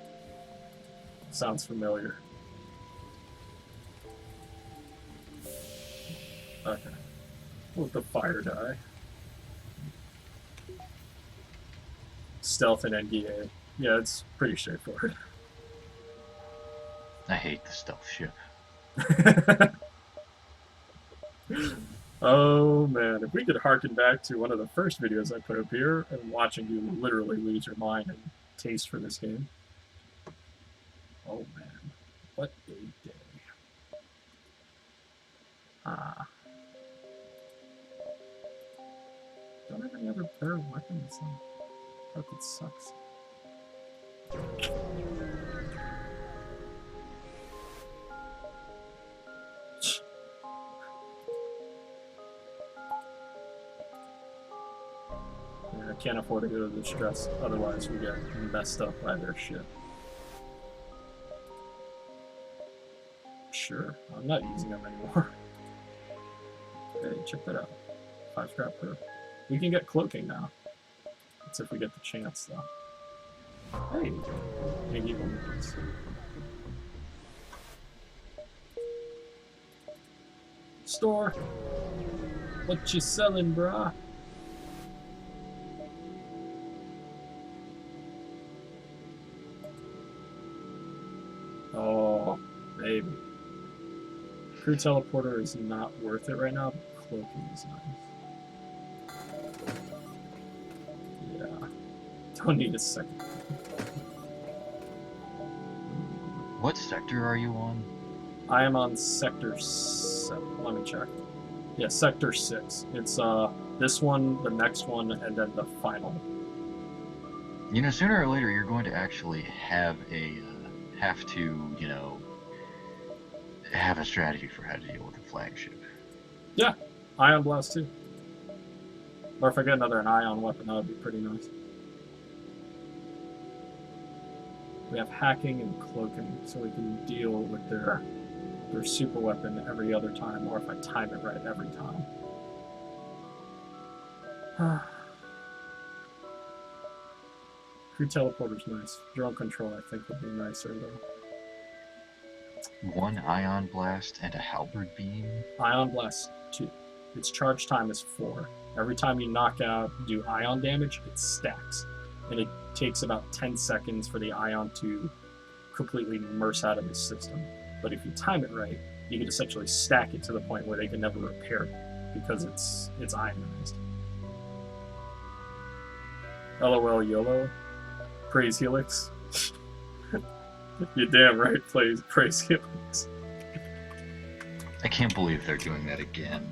Sounds familiar. Okay. With the fire die. Stealth and NDA. Yeah, it's pretty straightforward. I hate the stealth ship. Oh man, if we could harken back to one of the first videos I put up here and watching you literally lose your mind and taste for this game. Oh man, what a day. Don't have any other better weapons. Fuck, it sucks. Yeah, I can't afford to go to the stress, otherwise we get messed up by their shit. Sure, I'm not using them anymore. Hey, check that out. 5 scrap per. We can get cloaking now. That's if we get the chance, though. Hey, maybe one of these. Store. What you selling, brah? Oh, baby. Crew teleporter is not worth it right now, but cloaking is nice. Yeah. Don't need a second. What sector are you on? I am on sector 7. Let me check. Yeah, sector 6. It's this one, the next one, and then the final. Sooner or later you're going to actually have have a strategy for how to deal with the flagship. Yeah, Ion Blast too. Or if I get another Ion weapon, that would be pretty nice. We have hacking and cloaking, so we can deal with their super weapon every other time, or if I time it right every time. Crew teleporter's nice. Drone control, I think, would be nicer though. 1 ion blast and a halberd beam. Ion Blast 2. Its charge time is 4. Every time you knock out, do ion damage, it stacks. And it takes about 10 seconds for the ion to completely immerse out of the system. But if you time it right, you can essentially stack it to the point where they can never repair it, because it's ionized. LOL YOLO. Praise Helix. You're damn right, praise Gibbons. I can't believe they're doing that again.